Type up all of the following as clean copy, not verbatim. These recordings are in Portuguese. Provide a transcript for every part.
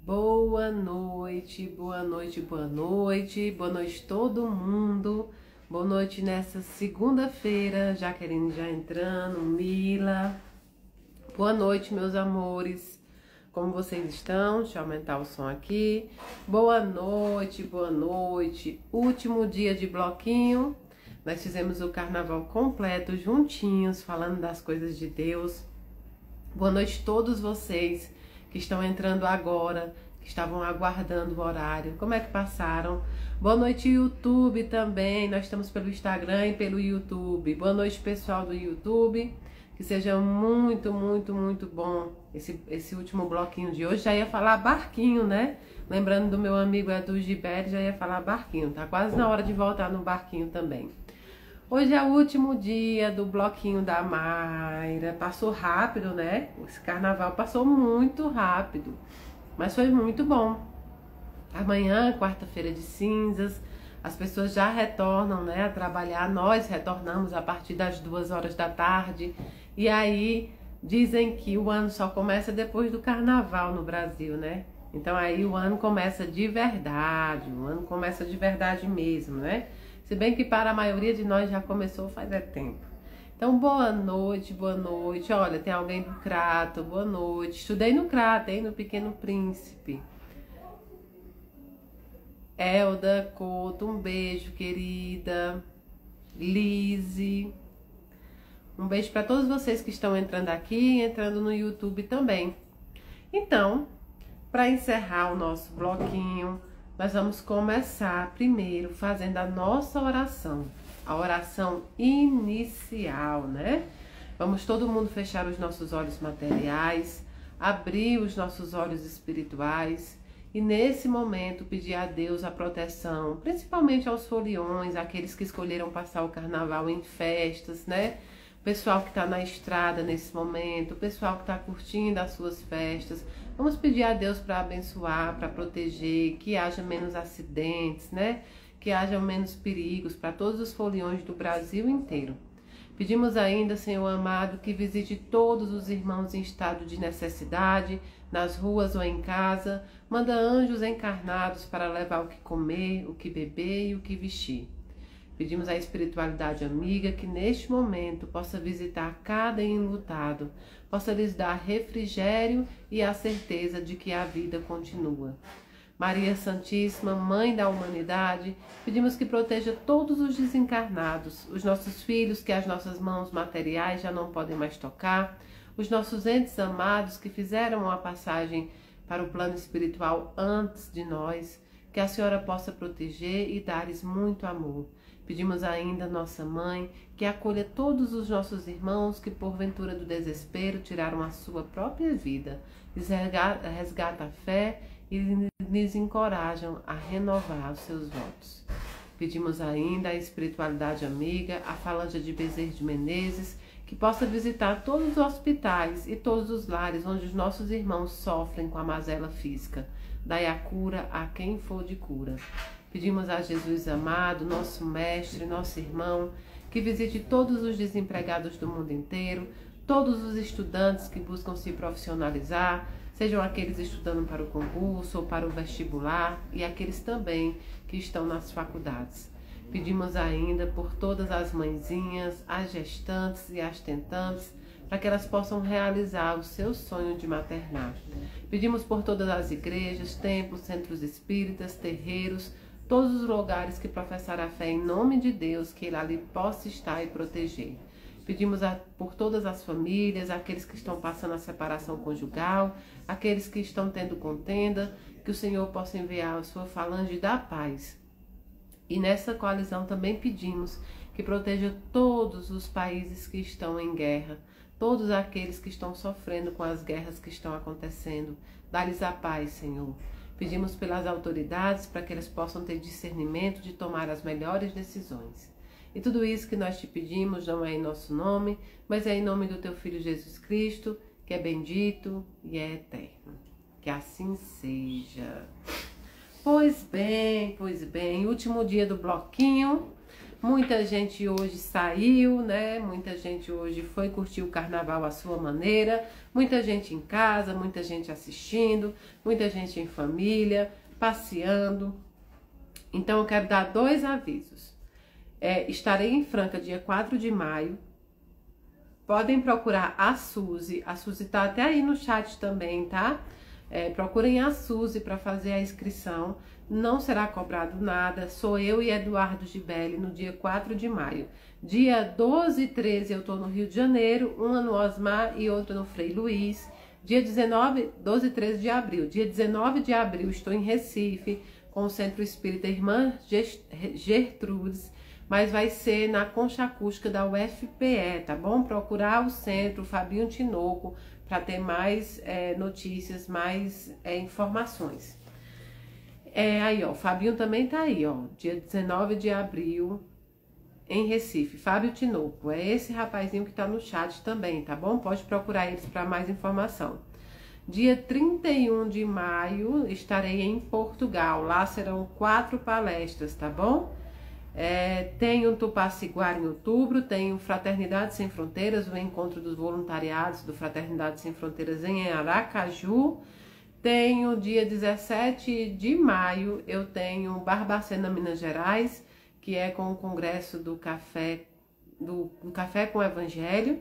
Boa noite, boa noite, boa noite, boa noite todo mundo. Boa noite nessa segunda-feira, Jaqueline já entrando, Mila. Boa noite, meus amores. Como vocês estão? Deixa eu aumentar o som aqui. Boa noite, boa noite. Último dia de bloquinho. Nós fizemos o carnaval completo juntinhos, falando das coisas de Deus. Boa noite a todos vocês que estão entrando agora, que estavam aguardando o horário. Como é que passaram? Boa noite, YouTube também. Nós estamos pelo Instagram e pelo YouTube. Boa noite, pessoal do YouTube. Que seja muito, muito, muito bom esse último bloquinho de hoje. Já ia falar barquinho, né? Lembrando do meu amigo Edu Giberi, já ia falar barquinho. Tá quase na hora de voltar no barquinho também. Hoje é o último dia do bloquinho da Mayra. Passou rápido, né? Esse carnaval passou muito rápido, mas foi muito bom. Amanhã, quarta-feira de cinzas, as pessoas já retornam, né, a trabalhar. Nós retornamos a partir das 2 horas da tarde. E aí dizem que o ano só começa depois do carnaval no Brasil, né? Então aí o ano começa de verdade, o ano começa de verdade mesmo, né? Se bem que para a maioria de nós já começou faz tempo. Então, boa noite, boa noite. Olha, tem alguém do Crato, boa noite. Estudei no Crato, hein, no Pequeno Príncipe. Elda Couto, um beijo, querida. Lise. Um beijo para todos vocês que estão entrando aqui e entrando no YouTube também. Então, para encerrar o nosso bloquinho, nós vamos começar primeiro fazendo a nossa oração, a oração inicial, né? Vamos todo mundo fechar os nossos olhos materiais, abrir os nossos olhos espirituais e nesse momento pedir a Deus a proteção, principalmente aos foliões, aqueles que escolheram passar o carnaval em festas, né? O pessoal que está na estrada nesse momento, o pessoal que está curtindo as suas festas. Vamos pedir a Deus para abençoar, para proteger, que haja menos acidentes, né? Que haja menos perigos para todos os foliões do Brasil inteiro. Pedimos ainda, Senhor amado, que visite todos os irmãos em estado de necessidade, nas ruas ou em casa. Manda anjos encarnados para levar o que comer, o que beber e o que vestir. Pedimos à espiritualidade amiga que neste momento possa visitar cada enlutado, possa lhes dar refrigério e a certeza de que a vida continua. Maria Santíssima, Mãe da Humanidade, pedimos que proteja todos os desencarnados, os nossos filhos que as nossas mãos materiais já não podem mais tocar, os nossos entes amados que fizeram a passagem para o plano espiritual antes de nós, que a Senhora possa proteger e dar-lhes muito amor. Pedimos ainda, nossa Mãe, que acolha todos os nossos irmãos que, porventura do desespero, tiraram a sua própria vida, lhes resgata a fé e lhes encorajam a renovar os seus votos. Pedimos ainda à espiritualidade amiga, a falange de Bezerra de Menezes, que possa visitar todos os hospitais e todos os lares onde os nossos irmãos sofrem com a mazela física. Dai a cura a quem for de cura. Pedimos a Jesus amado, nosso mestre, nosso irmão, que visite todos os desempregados do mundo inteiro, todos os estudantes que buscam se profissionalizar, sejam aqueles estudando para o concurso ou para o vestibular e aqueles também que estão nas faculdades. Pedimos ainda por todas as mãezinhas, as gestantes e as tentantes, para que elas possam realizar o seu sonho de maternar. Pedimos por todas as igrejas, templos, centros espíritas, terreiros, todos os lugares que professaram a fé em nome de Deus, que Ele ali possa estar e proteger. Pedimos por todas as famílias, aqueles que estão passando a separação conjugal, aqueles que estão tendo contenda, que o Senhor possa enviar a sua falange da paz. E nessa coalizão também pedimos que proteja todos os países que estão em guerra, todos aqueles que estão sofrendo com as guerras que estão acontecendo. Dá-lhes a paz, Senhor. Pedimos pelas autoridades para que eles possam ter discernimento de tomar as melhores decisões. E tudo isso que nós te pedimos não é em nosso nome, mas é em nome do teu Filho Jesus Cristo, que é bendito e é eterno. Que assim seja. Pois bem, último dia do bloquinho. Muita gente hoje saiu, né? Muita gente hoje foi curtir o carnaval à sua maneira. Muita gente em casa, muita gente assistindo, muita gente em família, passeando. Então eu quero dar 2 avisos. Estarei em Franca dia 4 de maio. Podem procurar a Suzy tá até aí no chat também, tá? Procurem a Suzy para fazer a inscrição. Não será cobrado nada. Sou eu e Eduardo Gibelli no dia 4 de maio. Dia 12 e 13 eu tô no Rio de Janeiro, uma no Osmar e outra no Frei Luiz. Dia 12 e 13 de abril. Dia 19 de abril estou em Recife com o Centro Espírita Irmã Gertrudes, mas vai ser na Concha Acústica da UFPE, tá bom? Procurar o centro, Fabinho Tinoco, para ter mais notícias, mais informações. Aí, ó, o Fabinho também tá aí, ó, dia 19 de abril, em Recife, Fábio Tinoco, é esse rapazinho que tá no chat também, tá bom? Pode procurar eles para mais informação. Dia 31 de maio, estarei em Portugal, lá serão 4 palestras, tá bom? Tem o Tupaciguara em outubro, tem o Fraternidade Sem Fronteiras, o encontro dos voluntariados do Fraternidade Sem Fronteiras em Aracaju. Tem o dia 17 de maio, eu tenho Barbacena, Minas Gerais, que é com o congresso do Café com o Evangelho.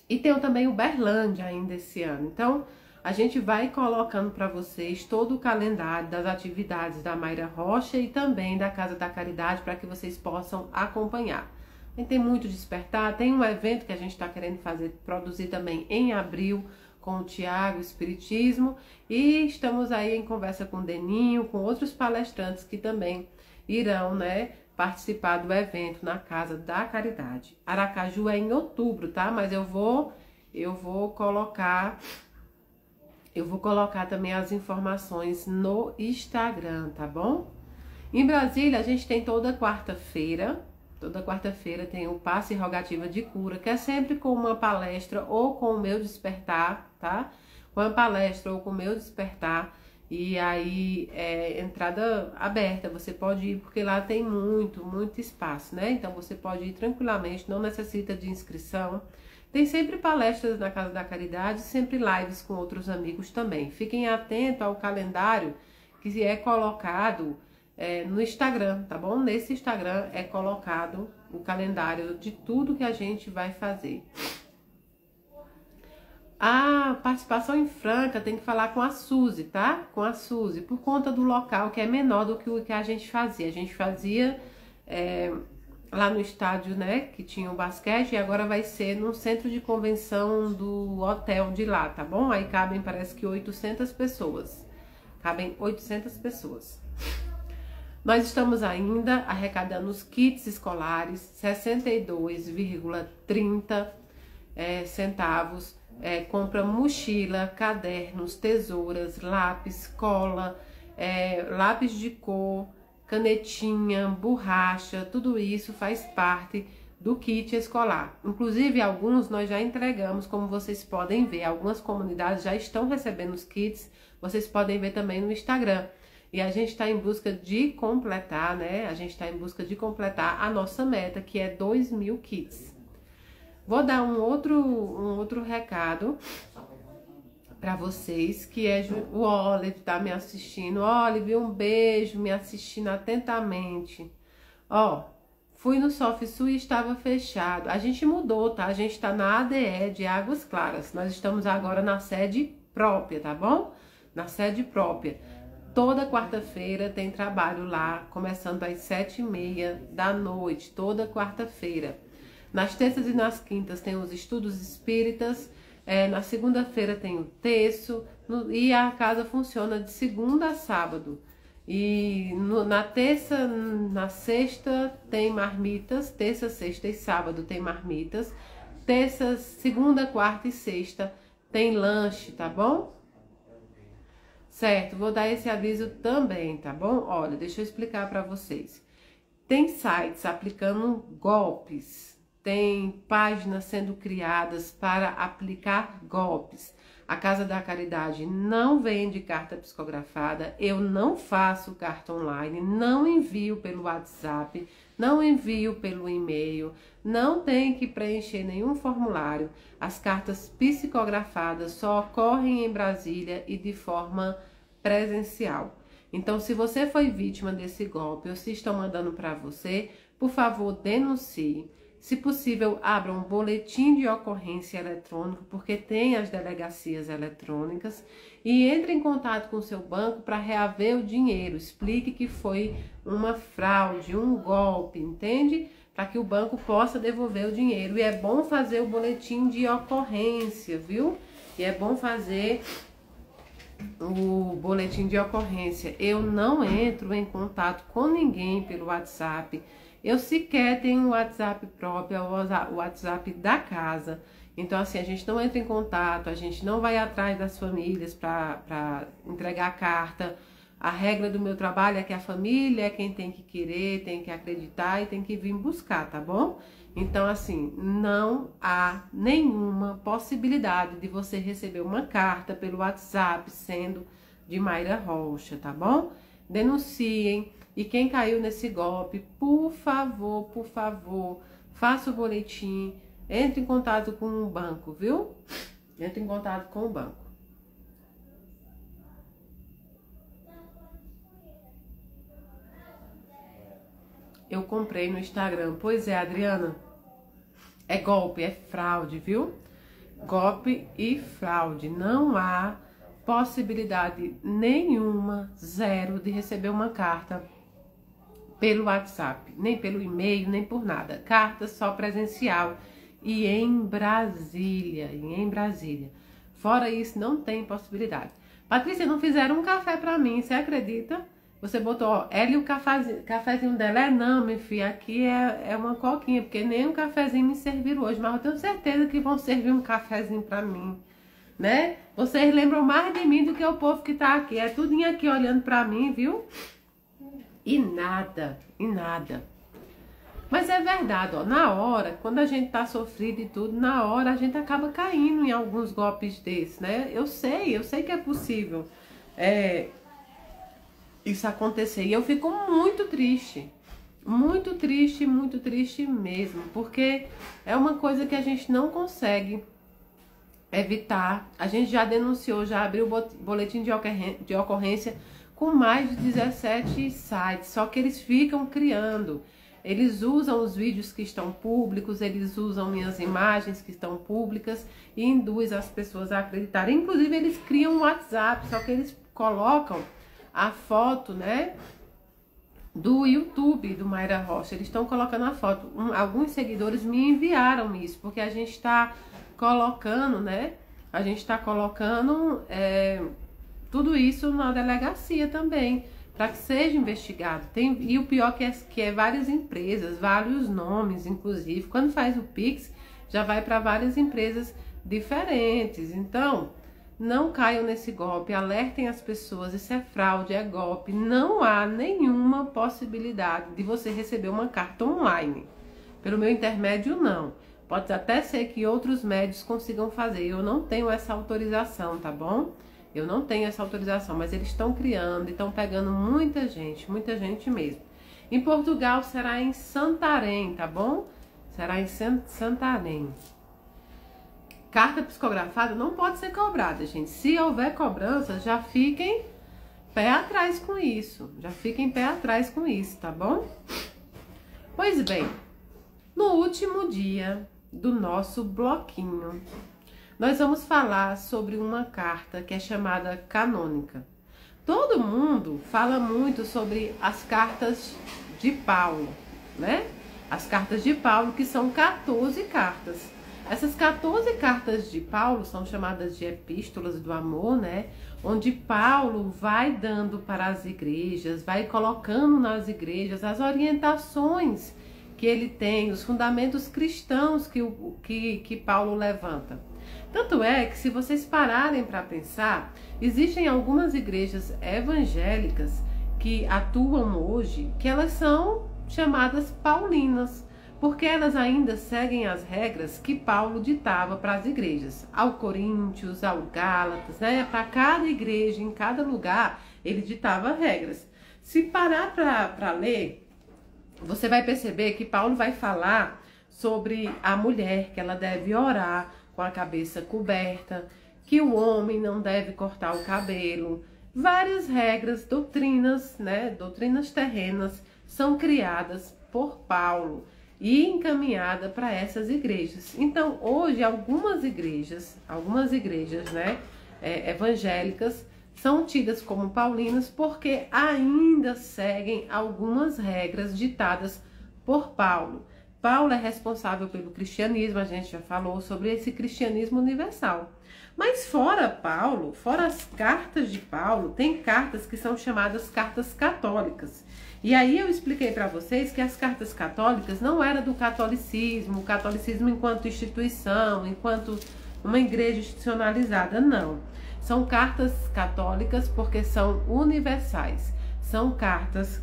E tem também Uberlândia ainda esse ano. Então, a gente vai colocando para vocês todo o calendário das atividades da Mayra Rocha e também da Casa da Caridade para que vocês possam acompanhar. A gente tem muito despertar, tem um evento que a gente está querendo produzir também em abril com o Tiago Espiritismo e estamos aí em conversa com o Deninho, com outros palestrantes que também irão, né, participar do evento na Casa da Caridade. Aracaju é em outubro, tá? Mas eu vou colocar também as informações no Instagram, tá bom? Em Brasília, a gente tem toda quarta-feira tem o Passe e Rogativa de Cura, que é sempre com uma palestra ou com o meu despertar, tá? Com a palestra ou com o meu despertar. E aí, entrada aberta, você pode ir, porque lá tem muito espaço, né? Então, você pode ir tranquilamente, não necessita de inscrição. Tem sempre palestras na Casa da Caridade, sempre lives com outros amigos também. Fiquem atentos ao calendário que é colocado no Instagram, tá bom? Nesse Instagram é colocado o calendário de tudo que a gente vai fazer. A participação em Franca tem que falar com a Suzy, tá? Com a Suzy, por conta do local que é menor do que o que a gente fazia. A gente fazia lá no estádio, né, que tinha o basquete, e agora vai ser no centro de convenção do hotel de lá, tá bom? Aí cabem, parece que 800 pessoas. Cabem 800 pessoas. Nós estamos ainda arrecadando os kits escolares, 62,30 centavos. Compra mochila, cadernos, tesouras, lápis, cola, lápis de cor, canetinha, borracha, tudo isso faz parte do kit escolar. Inclusive, alguns nós já entregamos, como vocês podem ver. Algumas comunidades já estão recebendo os kits, vocês podem ver também no Instagram. E a gente está em busca de completar, né? A gente está em busca de completar a nossa meta, que é 2.000 kits. Vou dar um outro recado para vocês, que é o Olive tá me assistindo. Olive, um beijo, me assistindo atentamente. Ó, fui no SofSul e estava fechado. A gente mudou, tá? A gente tá na ADE de Águas Claras. Nós estamos agora na sede própria, tá bom? Na sede própria. Toda quarta-feira tem trabalho lá, começando às 7h30 da noite, toda quarta-feira. Nas terças e nas quintas tem os estudos espíritas, na segunda-feira tem o terço, e a casa funciona de segunda a sábado. E na terça, na sexta tem marmitas, terça, sexta e sábado tem marmitas. Terça, segunda, quarta e sexta tem lanche, tá bom? Certo, vou dar esse aviso também, tá bom? Olha, deixa eu explicar para vocês. Tem sites aplicando golpes, tem páginas sendo criadas para aplicar golpes. A Casa da Caridade não vende carta psicografada, eu não faço carta online, não envio pelo WhatsApp, não envio pelo e-mail, não tem que preencher nenhum formulário. As cartas psicografadas só ocorrem em Brasília e de forma presencial. Então, se você foi vítima desse golpe ou se estão mandando para você, por favor, denuncie. Se possível, abra um boletim de ocorrência eletrônico, porque tem as delegacias eletrônicas, e entre em contato com o seu banco para reaver o dinheiro. Explique que foi uma fraude, um golpe, entende? Para que o banco possa devolver o dinheiro. E é bom fazer o boletim de ocorrência, viu? E é bom fazer o boletim de ocorrência. Eu não entro em contato com ninguém pelo WhatsApp. Eu sequer tenho um WhatsApp próprio, o WhatsApp da casa. Então, assim, a gente não entra em contato, a gente não vai atrás das famílias para entregar a carta. A regra do meu trabalho é que a família é quem tem que querer, tem que acreditar e tem que vir buscar, tá bom? Então, assim, não há nenhuma possibilidade de você receber uma carta pelo WhatsApp sendo de Mayra Rocha, tá bom? Denunciem. E quem caiu nesse golpe, por favor, faça o boletim, entre em contato com o banco, viu? Entre em contato com o banco. Eu comprei no Instagram. Pois é, Adriana. É golpe, é fraude, viu? Golpe e fraude. Não há possibilidade nenhuma, zero, de receber uma carta pelo WhatsApp, nem pelo e-mail, nem por nada. Carta só presencial e em Brasília, Fora isso, não tem possibilidade. Patrícia, não fizeram um café pra mim, você acredita? Você botou, ó, ela e o cafezinho dela. Não, minha filha, aqui é uma coquinha, porque nem um cafezinho me serviram hoje, mas eu tenho certeza que vão servir um cafezinho pra mim, né? Vocês lembram mais de mim do que o povo que tá aqui. É tudinho aqui olhando pra mim, viu? E nada. Mas é verdade, ó, na hora, quando a gente tá sofrido e tudo, na hora a gente acaba caindo em alguns golpes desses, né? Eu sei que é possível isso acontecer. E eu fico muito triste mesmo, porque é uma coisa que a gente não consegue evitar. A gente já denunciou, já abriu o boletim de ocorrência com mais de 17 sites, só que eles ficam criando. Eles usam os vídeos que estão públicos, eles usam minhas imagens que estão públicas e induz as pessoas a acreditarem. Inclusive, eles criam um WhatsApp, só que eles colocam a foto, né, do YouTube do Mayra Rocha. Eles estão colocando a foto. Alguns seguidores me enviaram isso, porque a gente está colocando, né, tudo isso na delegacia também, para que seja investigado. E o pior que é várias empresas, vários nomes, inclusive. Quando faz o Pix, já vai para várias empresas diferentes. Então, não caiam nesse golpe, alertem as pessoas, isso é fraude, é golpe. Não há nenhuma possibilidade de você receber uma carta online. Pelo meu intermédio, não. Pode até ser que outros médios consigam fazer. Eu não tenho essa autorização, tá bom? Eu não tenho essa autorização, mas eles estão criando e estão pegando muita gente mesmo. Em Portugal será em Santarém, tá bom? Será em Santarém. Carta psicografada não pode ser cobrada, gente. Se houver cobrança, já fiquem pé atrás com isso. Tá bom? Pois bem, no último dia do nosso bloquinho, nós vamos falar sobre uma carta que é chamada canônica. Todo mundo fala muito sobre as cartas de Paulo, né? As cartas de Paulo, que são 14 cartas. Essas 14 cartas de Paulo são chamadas de epístolas do amor, né? Onde Paulo vai dando para as igrejas, vai colocando nas igrejas as orientações que ele tem, os fundamentos cristãos que Paulo levanta. Tanto é que, se vocês pararem para pensar, existem algumas igrejas evangélicas que atuam hoje, que elas são chamadas paulinas, porque elas ainda seguem as regras que Paulo ditava para as igrejas, ao Coríntios, ao Gálatas, né? Para cada igreja, em cada lugar, ele ditava regras. Se parar para ler, você vai perceber que Paulo vai falar sobre a mulher, que ela deve orar com a cabeça coberta, que o homem não deve cortar o cabelo. Várias regras, doutrinas, né? Doutrinas terrenas são criadas por Paulo e encaminhada para essas igrejas. Então, hoje, algumas igrejas, né, evangélicas, são tidas como paulinas porque ainda seguem algumas regras ditadas por Paulo. Paulo é responsável pelo cristianismo, a gente já falou sobre esse cristianismo universal. Mas fora Paulo, fora as cartas de Paulo, tem cartas que são chamadas cartas católicas. E aí eu expliquei para vocês que as cartas católicas não eram do catolicismo, o catolicismo enquanto instituição, enquanto uma igreja institucionalizada, não. São cartas católicas porque são universais. São cartas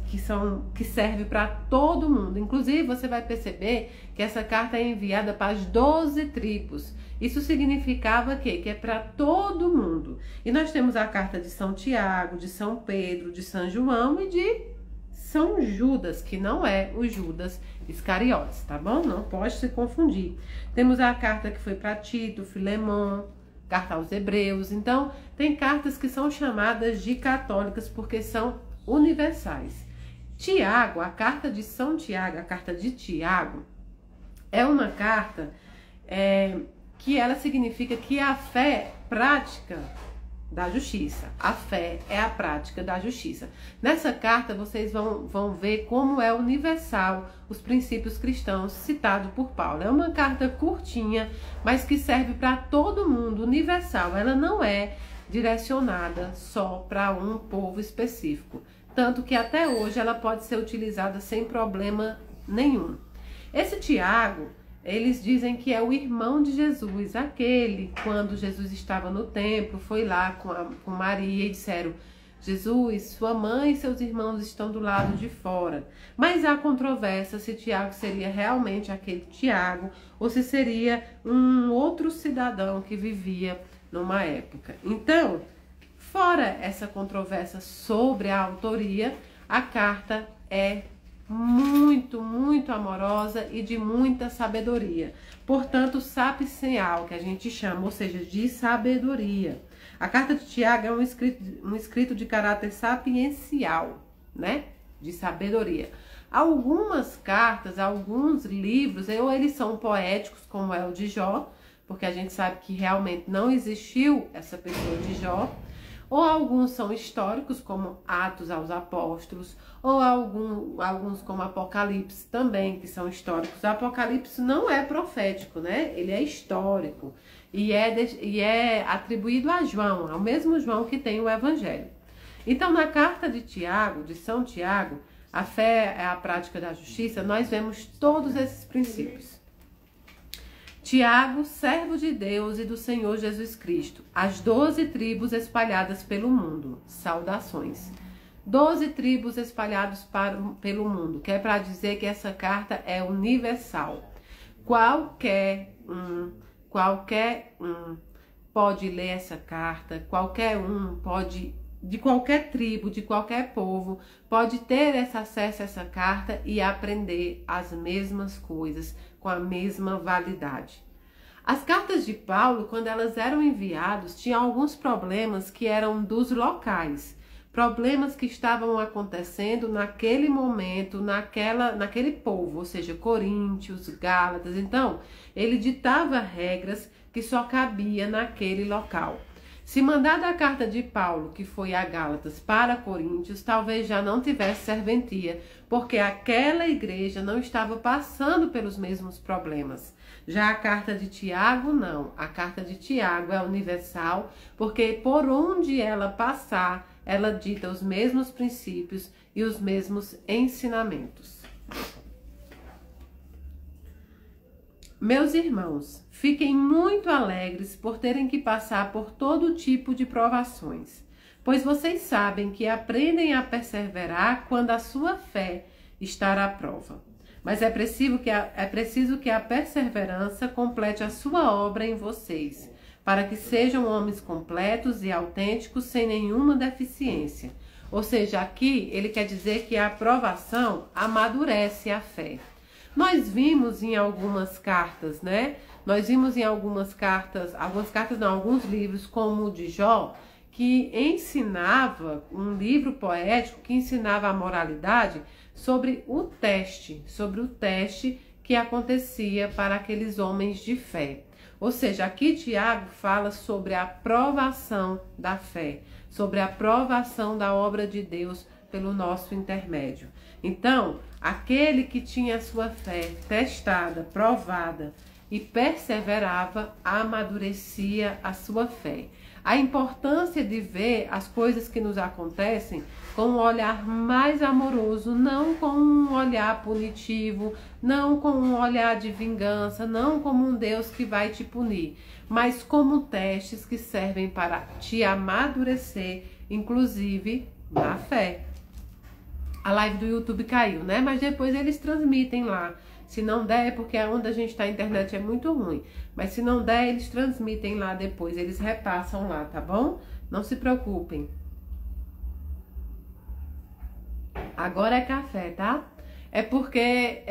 que servem para todo mundo. Inclusive, você vai perceber que essa carta é enviada para as 12 tribos. Isso significava que é para todo mundo. E nós temos a carta de São Tiago, de São Pedro, de São João e de São Judas, que não é o Judas Iscariotes, tá bom? Não pode se confundir. Temos a carta que foi para Tito, Filemon, carta aos Hebreus. Então, tem cartas que são chamadas de católicas porque são universais. Tiago, a carta de São Tiago, a carta de Tiago, é uma carta que ela significa que a fé prática da justiça. A fé é a prática da justiça. Nessa carta vocês vão ver como é universal os princípios cristãos citados por Paulo. É uma carta curtinha, mas que serve para todo mundo, universal. Ela não é direcionada só para um povo específico. Tanto que até hoje ela pode ser utilizada sem problema nenhum. Esse Tiago, eles dizem que é o irmão de Jesus, aquele, quando Jesus estava no templo, foi lá com Maria e disseram: Jesus, sua mãe e seus irmãos estão do lado de fora. Mas há controvérsia se Tiago seria realmente aquele Tiago ou se seria um outro cidadão que vivia numa época. Então, fora essa controvérsia sobre a autoria, a carta é muito, muito amorosa e de muita sabedoria. Portanto, sapiencial, que a gente chama, ou seja, de sabedoria. A carta de Tiago é um escrito de caráter sapiencial, né? De sabedoria. Algumas cartas, alguns livros, ou eles são poéticos, como é o de Jó, porque a gente sabe que realmente não existiu essa pessoa de Jó, ou alguns são históricos, como Atos aos Apóstolos, ou alguns como Apocalipse também, que são históricos. O Apocalipse não é profético, né? Ele é histórico e é atribuído a João, ao mesmo João que tem o Evangelho. Então, na carta de Tiago, de São Tiago, a fé é a prática da justiça, nós vemos todos esses princípios. Tiago, servo de Deus e do Senhor Jesus Cristo, as 12 tribos espalhadas pelo mundo. Saudações. 12 tribos espalhadas pelo mundo, que é para dizer que essa carta é universal. Qualquer um pode ler essa carta, qualquer um pode, de qualquer tribo, de qualquer povo, pode ter esse acesso a essa carta e aprender as mesmas coisas, com a mesma validade. As cartas de Paulo, quando elas eram enviadas, tinham alguns problemas que eram dos locais, problemas que estavam acontecendo naquele momento, naquele povo, ou seja, Coríntios, Gálatas. Então, ele ditava regras que só cabia naquele local. Se mandada a carta de Paulo, que foi a Gálatas, para Coríntios, talvez já não tivesse serventia, porque aquela igreja não estava passando pelos mesmos problemas. Já a carta de Tiago, não. A carta de Tiago é universal, porque por onde ela passar, ela dita os mesmos princípios e os mesmos ensinamentos. Meus irmãos, fiquem muito alegres por terem que passar por todo tipo de provações, pois vocês sabem que aprendem a perseverar quando a sua fé estar à prova. Mas é preciso que a perseverança complete a sua obra em vocês, para que sejam homens completos e autênticos sem nenhuma deficiência. Ou seja, aqui ele quer dizer que a aprovação amadurece a fé. Nós vimos em algumas cartas, né? Nós vimos em alguns livros, como o de Jó, que ensinava, um livro poético que ensinava a moralidade sobre o teste que acontecia para aqueles homens de fé. Ou seja, aqui Tiago fala sobre a provação da fé, sobre a provação da obra de Deus pelo nosso intermédio. Então, aquele que tinha a sua fé testada, provada e perseverava, amadurecia a sua fé. A importância de ver as coisas que nos acontecem com um olhar mais amoroso, não com um olhar punitivo, não com um olhar de vingança, não como um Deus que vai te punir, mas como testes que servem para te amadurecer, inclusive na fé. A live do YouTube caiu, né? Mas depois eles transmitem lá. Se não der, é porque onde a gente está, a internet é muito ruim. Mas se não der, eles transmitem lá depois. Eles repassam lá, tá bom? Não se preocupem. Agora é café, tá? É porque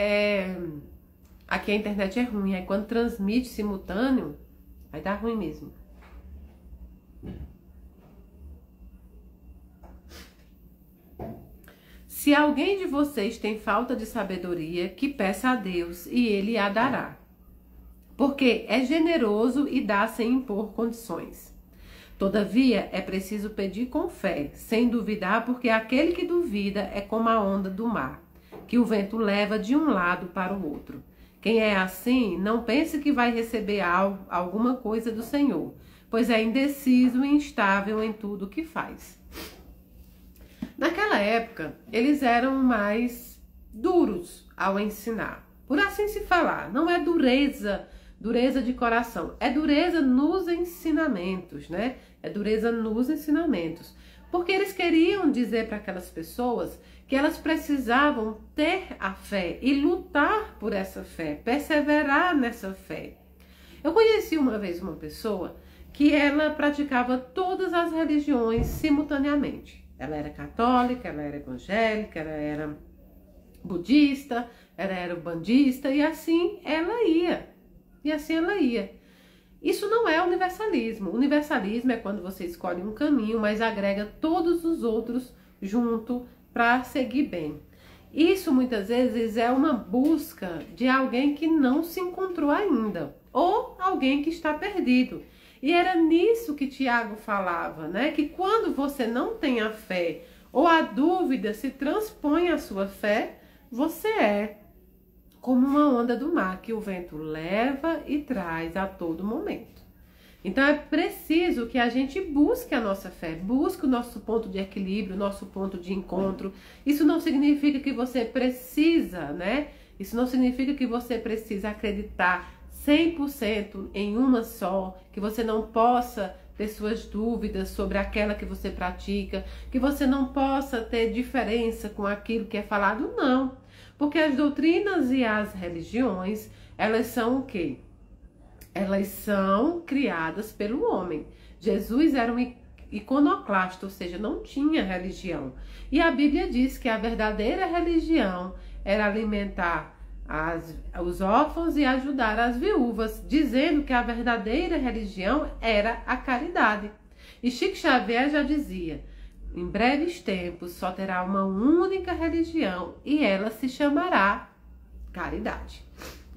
aqui a internet é ruim. Aí quando transmite simultâneo, vai dar ruim mesmo. Se alguém de vocês tem falta de sabedoria, que peça a Deus e Ele a dará. Porque é generoso e dá sem impor condições. Todavia, é preciso pedir com fé, sem duvidar, porque aquele que duvida é como a onda do mar, que o vento leva de um lado para o outro. Quem é assim, não pense que vai receber alguma coisa do Senhor, pois é indeciso e instável em tudo o que faz. Naquela época, eles eram mais duros ao ensinar. Por assim se falar, não é dureza de coração, é dureza nos ensinamentos, né? É dureza nos ensinamentos. Porque eles queriam dizer para aquelas pessoas que elas precisavam ter a fé e lutar por essa fé, perseverar nessa fé. Eu conheci uma vez uma pessoa que ela praticava todas as religiões simultaneamente. Ela era católica, ela era evangélica, ela era budista, ela era bandista, e assim ela ia. Isso não é universalismo. Universalismo é quando você escolhe um caminho, mas agrega todos os outros junto para seguir bem. Isso muitas vezes é uma busca de alguém que não se encontrou ainda, ou alguém que está perdido. E era nisso que Tiago falava, né? Que quando você não tem a fé ou a dúvida se transpõe à sua fé, você é como uma onda do mar que o vento leva e traz a todo momento. Então é preciso que a gente busque a nossa fé, busque o nosso ponto de equilíbrio, o nosso ponto de encontro. Isso não significa que você precisa, né? Isso não significa que você precisa acreditar 100% em uma só, que você não possa ter suas dúvidas sobre aquela que você pratica, que você não possa ter diferença com aquilo que é falado, não. Porque as doutrinas e as religiões, elas são o quê? Elas são criadas pelo homem. Jesus era um iconoclasta, ou seja, não tinha religião. E a Bíblia diz que a verdadeira religião era alimentar os órfãos e ajudar as viúvas, dizendo que a verdadeira religião era a caridade. E Chico Xavier já dizia: em breves tempos só terá uma única religião e ela se chamará caridade.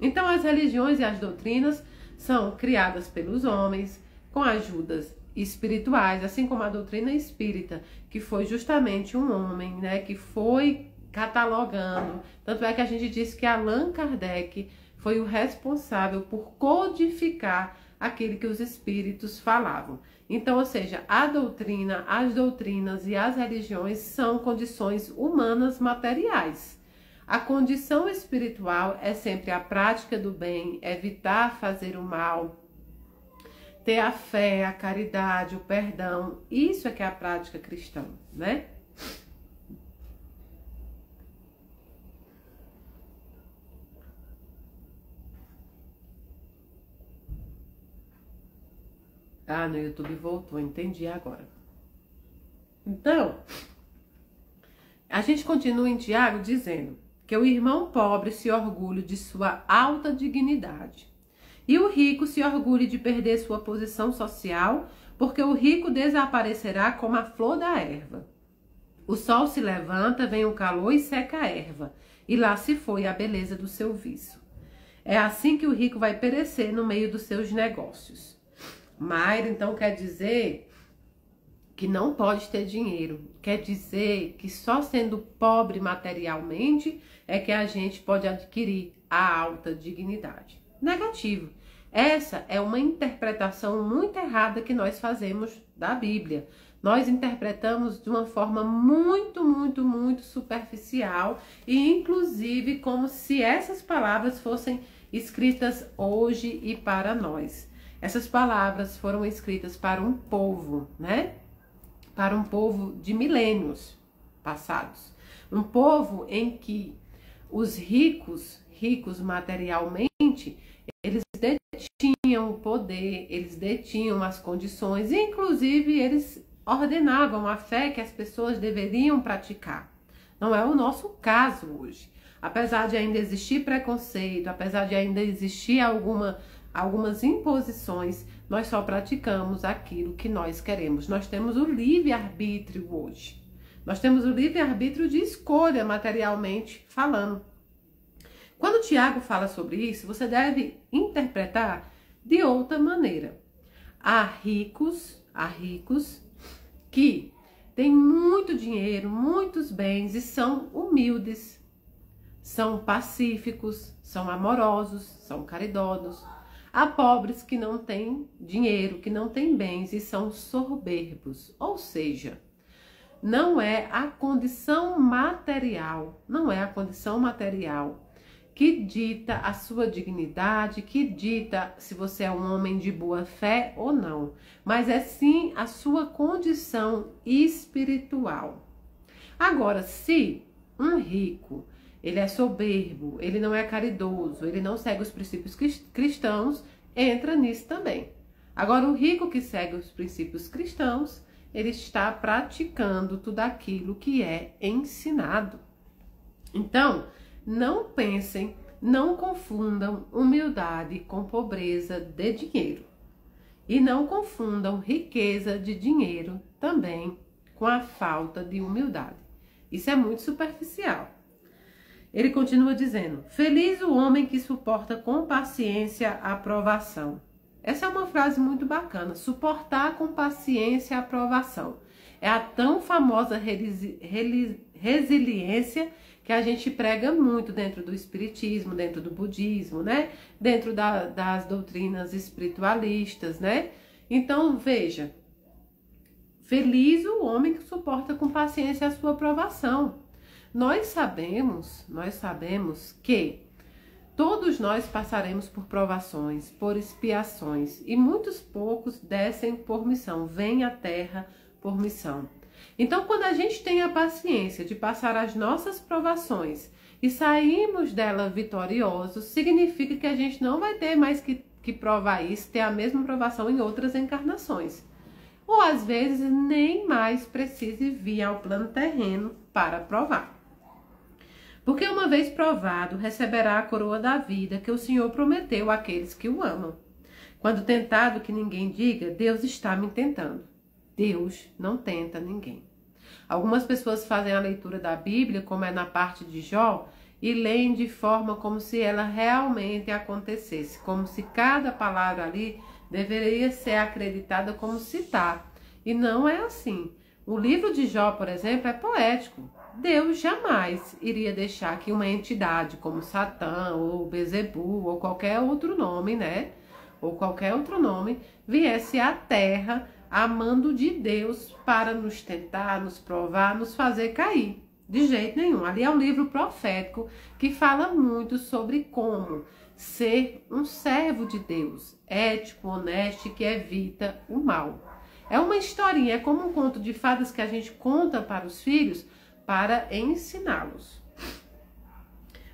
Então as religiões e as doutrinas são criadas pelos homens com ajudas espirituais, assim como a doutrina espírita, que foi justamente um homem, né, que foi catalogando. Tanto é que a gente diz que Allan Kardec foi o responsável por codificar aquilo que os espíritos falavam. Então, ou seja, a doutrina, as doutrinas e as religiões são condições humanas materiais. A condição espiritual é sempre a prática do bem, evitar fazer o mal, ter a fé, a caridade, o perdão. Isso é que é a prática cristã, né? Ah, no YouTube voltou, entendi agora. Então, a gente continua em Tiago dizendo que o irmão pobre se orgulha de sua alta dignidade e o rico se orgulha de perder sua posição social, porque o rico desaparecerá como a flor da erva. O sol se levanta, vem o calor e seca a erva, e lá se foi a beleza do seu vício. É assim que o rico vai perecer no meio dos seus negócios. Mayra, então, quer dizer que não pode ter dinheiro. Quer dizer que só sendo pobre materialmente é que a gente pode adquirir a alta dignidade. Negativo. Essa é uma interpretação muito errada que nós fazemos da Bíblia. Nós interpretamos de uma forma muito superficial e inclusive como se essas palavras fossem escritas hoje e para nós. Essas palavras foram escritas para um povo, né? Para um povo de milênios passados. Um povo em que os ricos materialmente, eles detinham o poder, eles detinham as condições, e inclusive eles ordenavam a fé que as pessoas deveriam praticar. Não é o nosso caso hoje. Apesar de ainda existir preconceito, apesar de ainda existir algumas imposições, nós só praticamos aquilo que nós queremos. Nós temos o livre-arbítrio hoje. Nós temos o livre-arbítrio de escolha, materialmente falando. Quando o Tiago fala sobre isso, você deve interpretar de outra maneira. Há ricos que têm muito dinheiro, muitos bens e são humildes, são pacíficos, são amorosos, são caridosos. Há pobres que não têm dinheiro, que não têm bens e são soberbos, ou seja, não é a condição material, que dita a sua dignidade, que dita se você é um homem de boa fé ou não, mas é sim a sua condição espiritual. Agora, se um rico, ele é soberbo, ele não é caridoso, ele não segue os princípios cristãos, entra nisso também. Agora, o rico que segue os princípios cristãos, ele está praticando tudo aquilo que é ensinado. Então, não pensem, não confundam humildade com pobreza de dinheiro. E não confundam riqueza de dinheiro também com a falta de humildade. Isso é muito superficial. Ele continua dizendo: feliz o homem que suporta com paciência a provação. Essa é uma frase muito bacana. Suportar com paciência a provação. É a tão famosa resiliência que a gente prega muito dentro do espiritismo, dentro do budismo, né? Dentro das doutrinas espiritualistas, né? Então, veja, feliz o homem que suporta com paciência a sua provação. Nós sabemos que todos nós passaremos por provações, por expiações, e muitos poucos descem por missão, vêm à terra por missão. Então, quando a gente tem a paciência de passar as nossas provações e sairmos dela vitoriosos, significa que a gente não vai ter mais que provar isso, ter a mesma provação em outras encarnações. Ou às vezes nem mais precise vir ao plano terreno para provar. Porque uma vez provado, receberá a coroa da vida que o Senhor prometeu àqueles que o amam. Quando tentado, que ninguém diga: Deus está me tentando. Deus não tenta ninguém. Algumas pessoas fazem a leitura da Bíblia, como é na parte de Jó, e leem de forma como se ela realmente acontecesse, como se cada palavra ali deveria ser acreditada como citar. E não é assim. O livro de Jó, por exemplo, é poético. Deus jamais iria deixar que uma entidade como Satã ou Bezebu ou qualquer outro nome, né? Ou qualquer outro nome viesse à terra a mando de Deus para nos tentar, nos provar, nos fazer cair. De jeito nenhum. Ali é um livro profético que fala muito sobre como ser um servo de Deus, ético, honesto e que evita o mal. É uma historinha, é como um conto de fadas que a gente conta para os filhos para ensiná-los.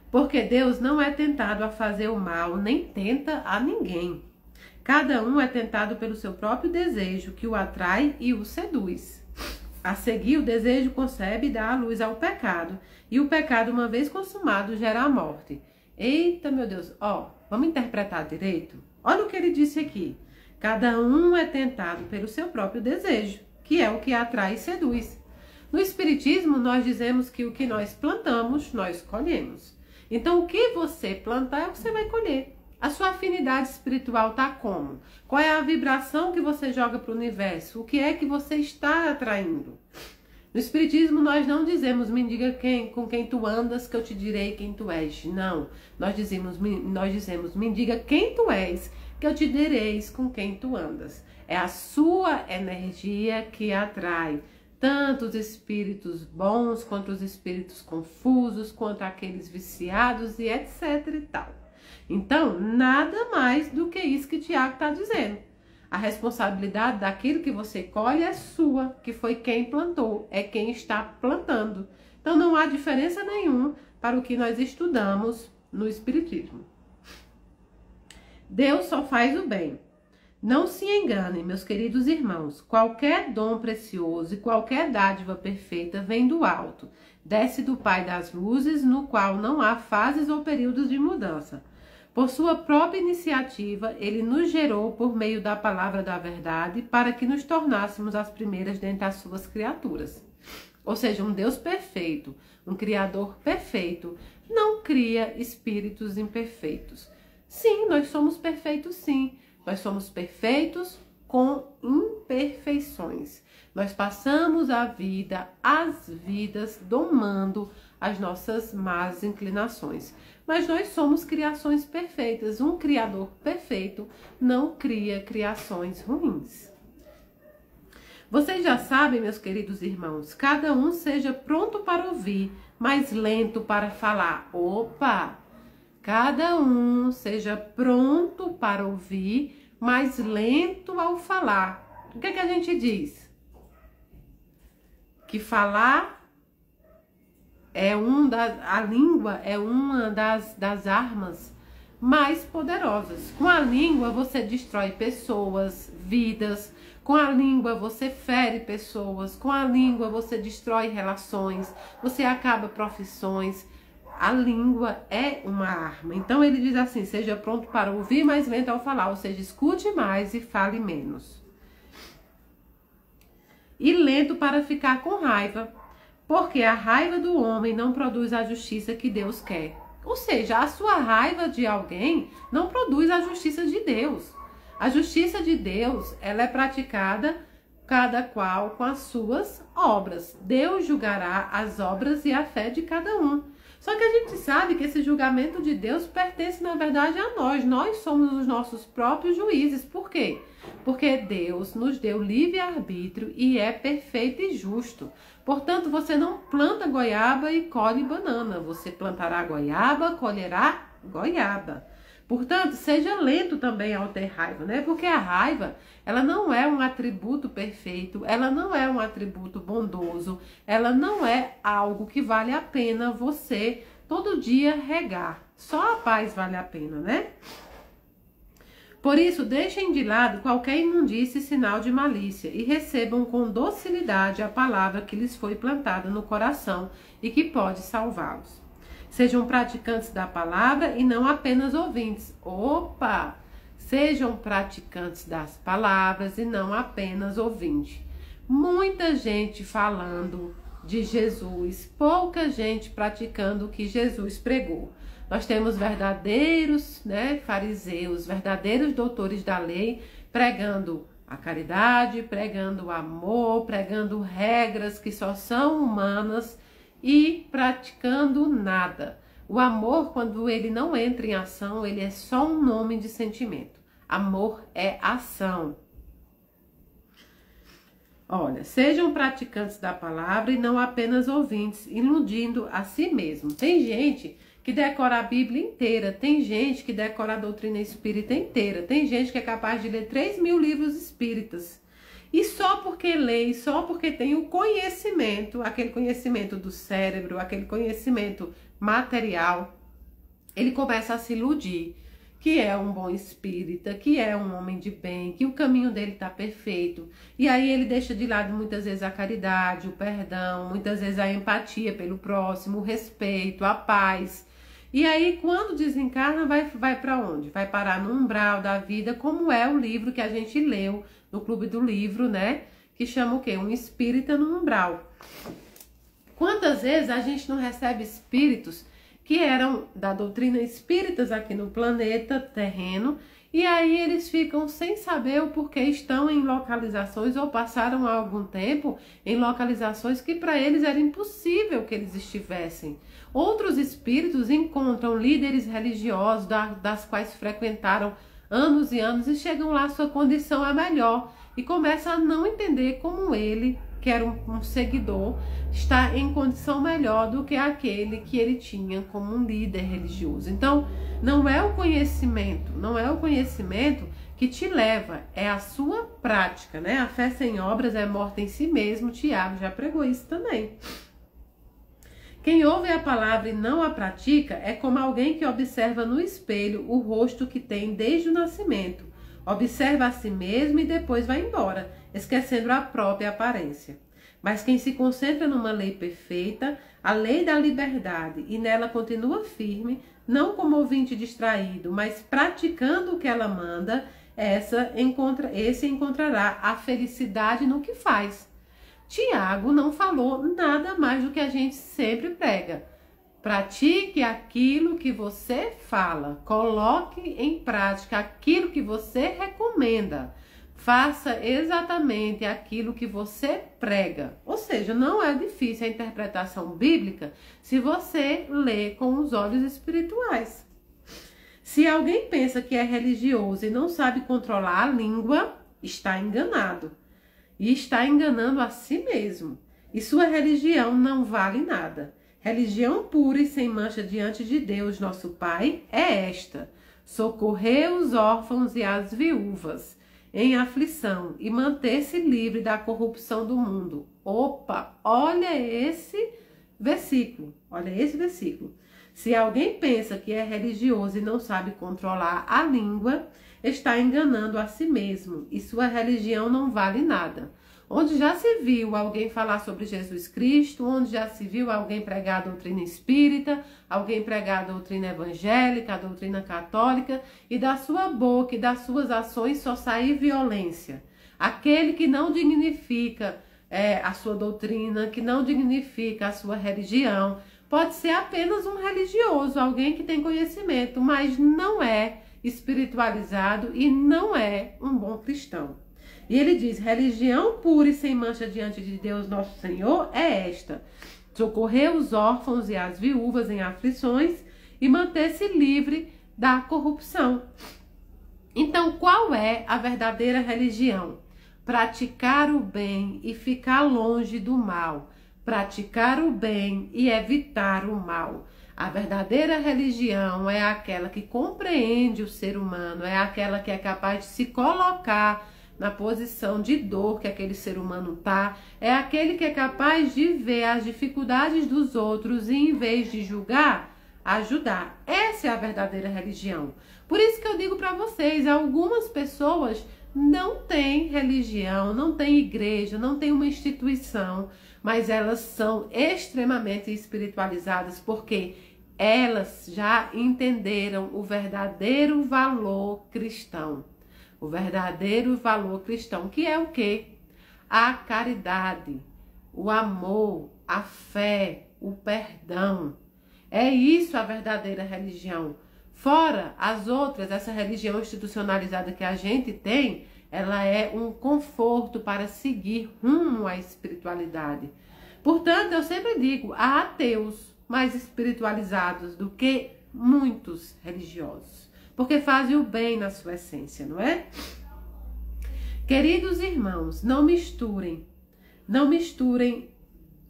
Porque Deus não é tentado a fazer o mal, nem tenta a ninguém. Cada um é tentado pelo seu próprio desejo, que o atrai e o seduz. A seguir, o desejo concebe e dá à luz ao pecado. E o pecado, uma vez consumado, gera a morte. Eita, meu Deus, vamos interpretar direito? Olha o que ele disse aqui. Cada um é tentado pelo seu próprio desejo, que é o que atrai e seduz. No Espiritismo, nós dizemos que o que nós plantamos, nós colhemos. Então, o que você plantar, você vai colher. A sua afinidade espiritual está como? Qual é a vibração que você joga para o universo? O que é que você está atraindo? No Espiritismo, nós não dizemos, me diga com quem tu andas, que eu te direi quem tu és. Não, nós dizemos, me diga quem tu és, que eu te direis com quem tu andas. É a sua energia que atrai tanto os espíritos bons, quanto os espíritos confusos, quanto aqueles viciados e etc e tal. Então, nada mais do que isso que Tiago está dizendo. A responsabilidade daquilo que você colhe é sua, que foi quem plantou, é quem está plantando. Então, não há diferença nenhuma para o que nós estudamos no Espiritismo. Deus só faz o bem. Não se enganem, meus queridos irmãos, qualquer dom precioso e qualquer dádiva perfeita vem do alto, desce do Pai das luzes, no qual não há fases ou períodos de mudança. Por sua própria iniciativa, ele nos gerou por meio da palavra da verdade para que nos tornássemos as primeiras dentre as suas criaturas. Ou seja, um Deus perfeito, um Criador perfeito, não cria espíritos imperfeitos. Sim, nós somos perfeitos, sim. Nós somos perfeitos com imperfeições. Nós passamos as vidas, domando as nossas más inclinações. Mas nós somos criações perfeitas. Um Criador perfeito não cria criações ruins. Vocês já sabem, meus queridos irmãos, cada um seja pronto para ouvir, mas lento para falar. Opa! Cada um seja pronto para ouvir, mas lento ao falar. O que é que a gente diz? Que falar a língua é uma das armas mais poderosas. Com a língua você destrói pessoas, vidas. Com a língua você fere pessoas. Com a língua você destrói relações. Você acaba profissões. A língua é uma arma. Então ele diz assim, seja pronto para ouvir, mas lento ao falar. Ou seja, escute mais e fale menos. E lento para ficar com raiva, porque a raiva do homem não produz a justiça que Deus quer. Ou seja, a sua raiva de alguém não produz a justiça de Deus. A justiça de Deus, ela é praticada cada qual com as suas obras. Deus julgará as obras e a fé de cada um. Só que a gente sabe que esse julgamento de Deus pertence, na verdade, a nós. Nós somos os nossos próprios juízes. Por quê? Porque Deus nos deu livre-arbítrio e é perfeito e justo. Portanto, você não planta goiaba e colhe banana. Você plantará goiaba, colherá goiaba. Portanto, seja lento também ao ter raiva, né? Porque a raiva, ela não é um atributo perfeito, ela não é um atributo bondoso, ela não é algo que vale a pena você todo dia regar. Só a paz vale a pena, né? Por isso, deixem de lado qualquer imundície e sinal de malícia e recebam com docilidade a palavra que lhes foi plantada no coração e que pode salvá-los. Sejam praticantes da palavra e não apenas ouvintes. Opa! Sejam praticantes das palavras e não apenas ouvintes. Muita gente falando de Jesus, pouca gente praticando o que Jesus pregou. Nós temos verdadeiros, fariseus, verdadeiros doutores da lei, pregando a caridade, pregando o amor, pregando regras que só são humanas e praticando nada. O amor, quando ele não entra em ação, ele é só um nome de sentimento. Amor é ação. Olha, sejam praticantes da palavra e não apenas ouvintes, iludindo a si mesmo. Tem gente que decora a Bíblia inteira, tem gente que decora a doutrina espírita inteira, tem gente que é capaz de ler 3.000 livros espíritas. E só porque lê, só porque tem o conhecimento, aquele conhecimento do cérebro, aquele conhecimento material, ele começa a se iludir que é um bom espírita, que é um homem de bem, que o caminho dele está perfeito. E aí ele deixa de lado muitas vezes a caridade, o perdão, muitas vezes a empatia pelo próximo, o respeito, a paz. E aí quando desencarna vai para onde? Vai parar no umbral da vida, como é o livro que a gente leu no Clube do Livro, né? Que chama o quê? Um espírita no umbral. Quantas vezes a gente não recebe espíritos que eram da doutrina espíritas aqui no planeta terreno, e aí eles ficam sem saber o porquê estão em localizações ou passaram há algum tempo em localizações que para eles era impossível que eles estivessem. Outros espíritos encontram líderes religiosos das quais frequentaram anos e anos e chegam lá, sua condição é melhor e começam a não entender como ele, que era um seguidor, está em condição melhor do que aquele que ele tinha como um líder religioso. Então, não é o conhecimento que te leva, é a sua prática, né? A fé sem obras é morta em si mesmo, Tiago já pregou isso também. Quem ouve a palavra e não a pratica é como alguém que observa no espelho o rosto que tem desde o nascimento. Observa a si mesmo e depois vai embora, esquecendo a própria aparência. Mas quem se concentra numa lei perfeita, a lei da liberdade, e nela continua firme, não como ouvinte distraído, mas praticando o que ela manda, esse encontrará a felicidade no que faz. Tiago não falou nada mais do que a gente sempre prega. Pratique aquilo que você fala, coloque em prática aquilo que você recomenda. Faça exatamente aquilo que você prega. Ou seja, não é difícil a interpretação bíblica se você lê com os olhos espirituais. Se alguém pensa que é religioso e não sabe controlar a língua, está enganado. E está enganando a si mesmo. E sua religião não vale nada. Religião pura e sem mancha diante de Deus, nosso Pai, é esta: socorrer os órfãos e as viúvas em aflição e manter-se livre da corrupção do mundo. Opa, olha esse versículo, Se alguém pensa que é religioso e não sabe controlar a língua, está enganando a si mesmo e sua religião não vale nada. Onde já se viu alguém falar sobre Jesus Cristo, onde já se viu alguém pregar a doutrina espírita, alguém pregar a doutrina evangélica, a doutrina católica, e da sua boca e das suas ações só sair violência. Aquele que não dignifica a sua doutrina, que não dignifica a sua religião, pode ser apenas um religioso, alguém que tem conhecimento, mas não é espiritualizado e não é um bom cristão. E ele diz: religião pura e sem mancha diante de Deus nosso Senhor é esta: socorrer os órfãos e as viúvas em aflições e manter-se livre da corrupção. Então, qual é a verdadeira religião? Praticar o bem e ficar longe do mal. Praticar o bem e evitar o mal. A verdadeira religião é aquela que compreende o ser humano, é aquela que é capaz de se colocar na posição de dor que aquele ser humano está, é aquele que é capaz de ver as dificuldades dos outros e, em vez de julgar, ajudar. Essa é a verdadeira religião. Por isso que eu digo para vocês, algumas pessoas não têm religião, não têm igreja, não têm uma instituição, mas elas são extremamente espiritualizadas porque elas já entenderam o verdadeiro valor cristão. O verdadeiro valor cristão, que é o quê? A caridade, o amor, a fé, o perdão. É isso a verdadeira religião. Fora as outras, essa religião institucionalizada que a gente tem, ela é um conforto para seguir rumo à espiritualidade. Portanto, eu sempre digo, há ateus mais espiritualizados do que muitos religiosos. Porque fazem o bem na sua essência, não é? Queridos irmãos, não misturem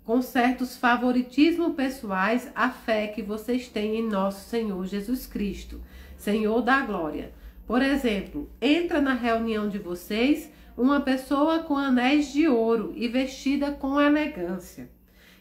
com certos favoritismos pessoais a fé que vocês têm em nosso Senhor Jesus Cristo, Senhor da glória. Por exemplo, entra na reunião de vocês uma pessoa com anéis de ouro e vestida com elegância.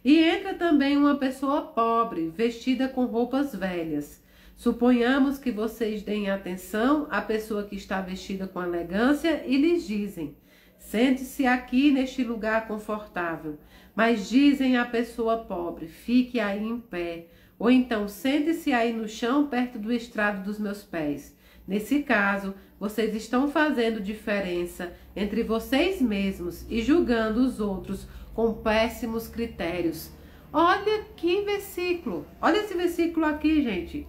E entra também uma pessoa pobre, vestida com roupas velhas. Suponhamos que vocês deem atenção à pessoa que está vestida com elegância e lhes dizem: sente-se aqui neste lugar confortável. Mas dizem à pessoa pobre: fique aí em pé. Ou então, sente-se aí no chão perto do estrado dos meus pés. Nesse caso, vocês estão fazendo diferença entre vocês mesmos e julgando os outros com péssimos critérios. Olha que versículo! Olha esse versículo aqui, gente.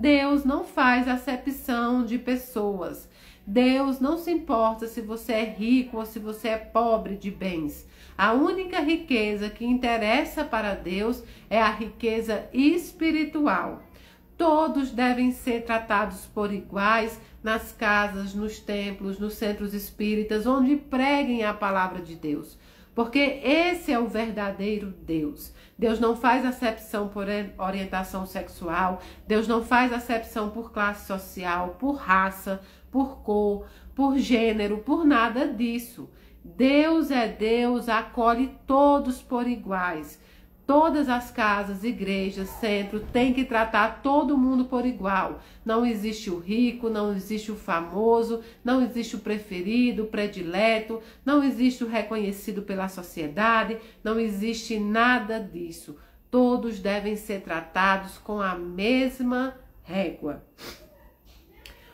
Deus não faz acepção de pessoas. Deus não se importa se você é rico ou se você é pobre de bens. A única riqueza que interessa para Deus é a riqueza espiritual. Todos devem ser tratados por iguais nas casas, nos templos, nos centros espíritas, onde preguem a palavra de Deus. Porque esse é o verdadeiro Deus. Deus não faz acepção por orientação sexual, Deus não faz acepção por classe social, por raça, por cor, por gênero, por nada disso. Deus é Deus, acolhe todos por iguais. Todas as casas, igrejas, centros, tem que tratar todo mundo por igual. Não existe o rico, não existe o famoso, não existe o preferido, o predileto, não existe o reconhecido pela sociedade, não existe nada disso. Todos devem ser tratados com a mesma régua.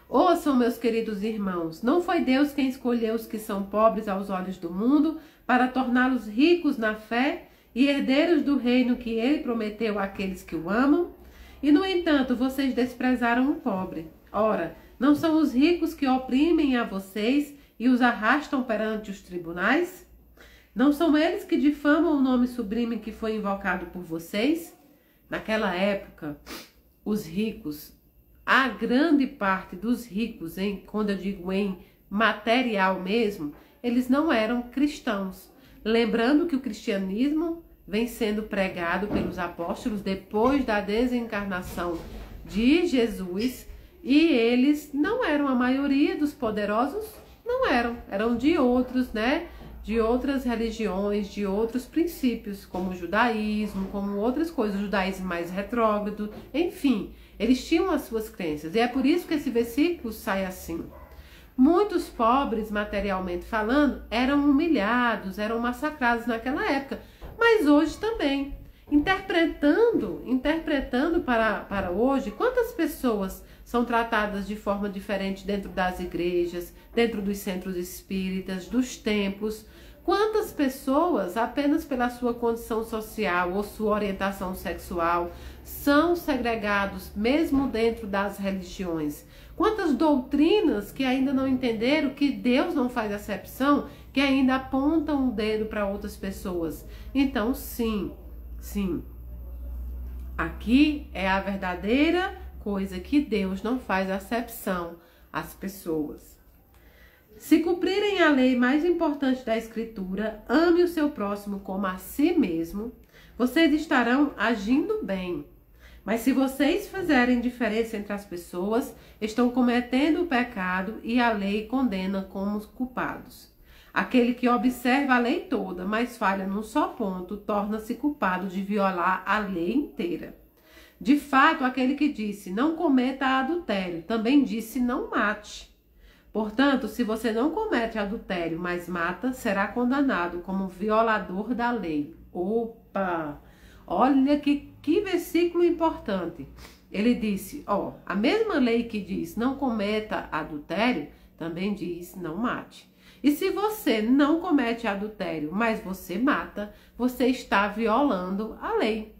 Ouçam, meus queridos irmãos, não foi Deus quem escolheu os que são pobres aos olhos do mundo para torná-los ricos na fé e herdeiros do reino que ele prometeu àqueles que o amam? E, no entanto, vocês desprezaram o pobre. Ora, não são os ricos que oprimem a vocês e os arrastam perante os tribunais? Não são eles que difamam o nome sublime que foi invocado por vocês? Naquela época, os ricos, a grande parte dos ricos, quando eu digo em material mesmo, eles não eram cristãos. Lembrando que o cristianismo vem sendo pregado pelos apóstolos depois da desencarnação de Jesus, e eles não eram, a maioria dos poderosos não eram de outros, né? De outras religiões, de outros princípios, como o judaísmo, como outras coisas, o judaísmo mais retrógrado, enfim, eles tinham as suas crenças, e é por isso que esse versículo sai assim. Muitos pobres, materialmente falando, eram humilhados, eram massacrados naquela época, mas hoje também. Interpretando para hoje, quantas pessoas são tratadas de forma diferente dentro das igrejas, dentro dos centros espíritas, dos templos? Quantas pessoas, apenas pela sua condição social ou sua orientação sexual, são segregados mesmo dentro das religiões? Quantas doutrinas que ainda não entenderam que Deus não faz acepção, que ainda apontam o dedo para outras pessoas? Então, sim, aqui é a verdadeira coisa, que Deus não faz acepção às pessoas. Se cumprirem a lei mais importante da Escritura, ame o seu próximo como a si mesmo, vocês estarão agindo bem. Mas se vocês fizerem diferença entre as pessoas, estão cometendo o pecado e a lei condena como culpados. Aquele que observa a lei toda, mas falha num só ponto, torna-se culpado de violar a lei inteira. De fato, aquele que disse não cometa adultério, também disse não mate. Portanto, se você não comete adultério, mas mata, será condenado como violador da lei. Opa! Olha que versículo importante. Ele disse, a mesma lei que diz não cometa adultério, também diz não mate. E se você não comete adultério, mas você mata, você está violando a lei.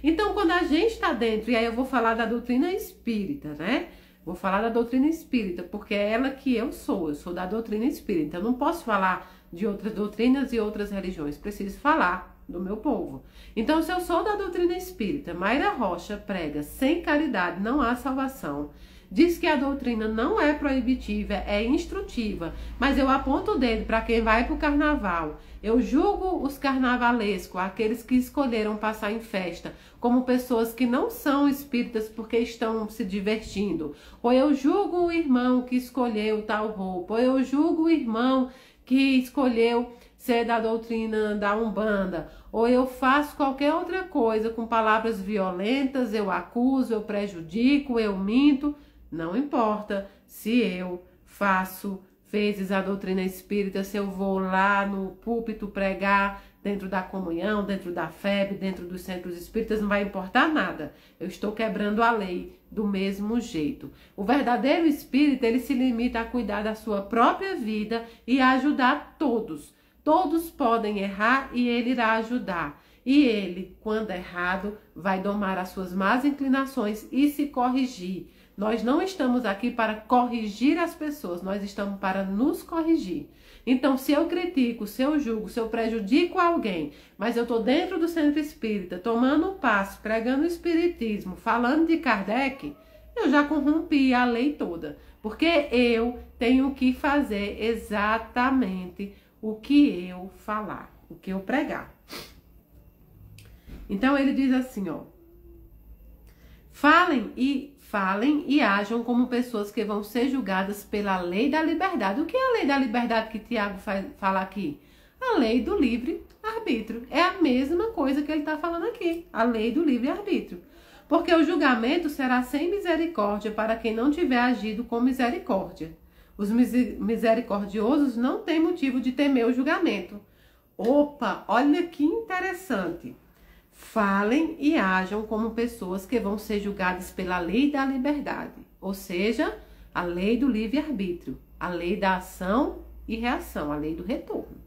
Então, quando a gente está dentro, e aí eu vou falar da doutrina espírita, né? Vou falar da doutrina espírita, porque é ela que eu sou da doutrina espírita. Eu não posso falar de outras doutrinas e outras religiões, preciso falar do meu povo. Então, se eu sou da doutrina espírita, Mayra Rocha prega: sem caridade não há salvação. Diz que a doutrina não é proibitiva, é instrutiva, mas eu aponto o dedo para quem vai para o carnaval. Eu julgo os carnavalescos, aqueles que escolheram passar em festa, como pessoas que não são espíritas porque estão se divertindo. Ou eu julgo o irmão que escolheu tal roupa, ou eu julgo o irmão que escolheu ser da doutrina da Umbanda, ou eu faço qualquer outra coisa com palavras violentas, eu acuso, eu prejudico, eu minto, não importa se eu faço vezes a doutrina espírita, se eu vou lá no púlpito pregar, dentro da comunhão, dentro da FEB, dentro dos centros espíritas, não vai importar nada. Eu estou quebrando a lei do mesmo jeito. O verdadeiro espírita, ele se limita a cuidar da sua própria vida e a ajudar todos. Todos podem errar e ele irá ajudar. E ele, quando errado, vai domar as suas más inclinações e se corrigir. Nós não estamos aqui para corrigir as pessoas, nós estamos para nos corrigir. Então, se eu critico, se eu julgo, se eu prejudico alguém, mas eu estou dentro do centro espírita, tomando um passo, pregando o espiritismo, falando de Kardec, eu já corrompi a lei toda. Porque eu tenho que fazer exatamente o que eu falar, o que eu pregar. Então, ele diz assim, ó. Falem e ajam como pessoas que vão ser julgadas pela lei da liberdade. O que é a lei da liberdade que Tiago fala aqui? A lei do livre-arbítrio. É a mesma coisa que ele está falando aqui. A lei do livre-arbítrio. Porque o julgamento será sem misericórdia para quem não tiver agido com misericórdia. Os misericordiosos não têm motivo de temer o julgamento. Opa, olha que interessante. Falem e ajam como pessoas que vão ser julgadas pela lei da liberdade, ou seja, a lei do livre-arbítrio, a lei da ação e reação, a lei do retorno.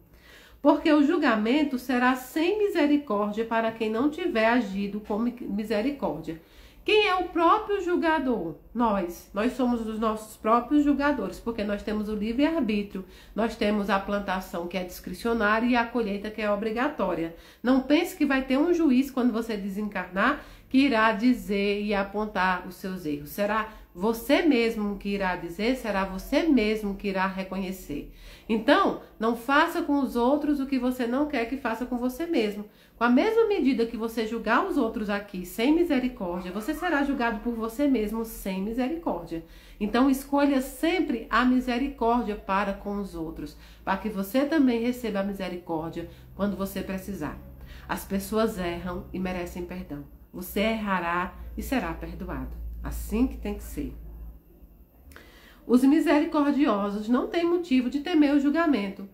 Porque o julgamento será sem misericórdia para quem não tiver agido com misericórdia. Quem é o próprio julgador? Nós somos os nossos próprios julgadores, porque nós temos o livre-arbítrio, nós temos a plantação que é discricionária e a colheita que é obrigatória. Não pense que vai ter um juiz quando você desencarnar que irá dizer e apontar os seus erros. Será você mesmo que irá dizer, será você mesmo que irá reconhecer. Então, não faça com os outros o que você não quer que faça com você mesmo. Com a mesma medida que você julgar os outros aqui sem misericórdia, você será julgado por você mesmo sem misericórdia. Então, escolha sempre a misericórdia para com os outros, para que você também receba a misericórdia quando você precisar. As pessoas erram e merecem perdão. Você errará e será perdoado. Assim que tem que ser. Os misericordiosos não têm motivo de temer o julgamento.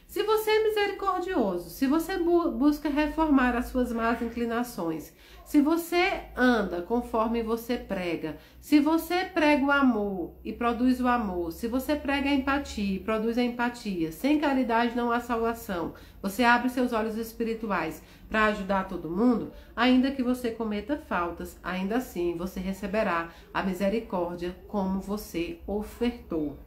Se você é misericordioso, se você busca reformar as suas más inclinações, se você anda conforme você prega, se você prega o amor e produz o amor, se você prega a empatia e produz a empatia, sem caridade não há salvação, você abre seus olhos espirituais para ajudar todo mundo, ainda que você cometa faltas, ainda assim você receberá a misericórdia como você ofertou.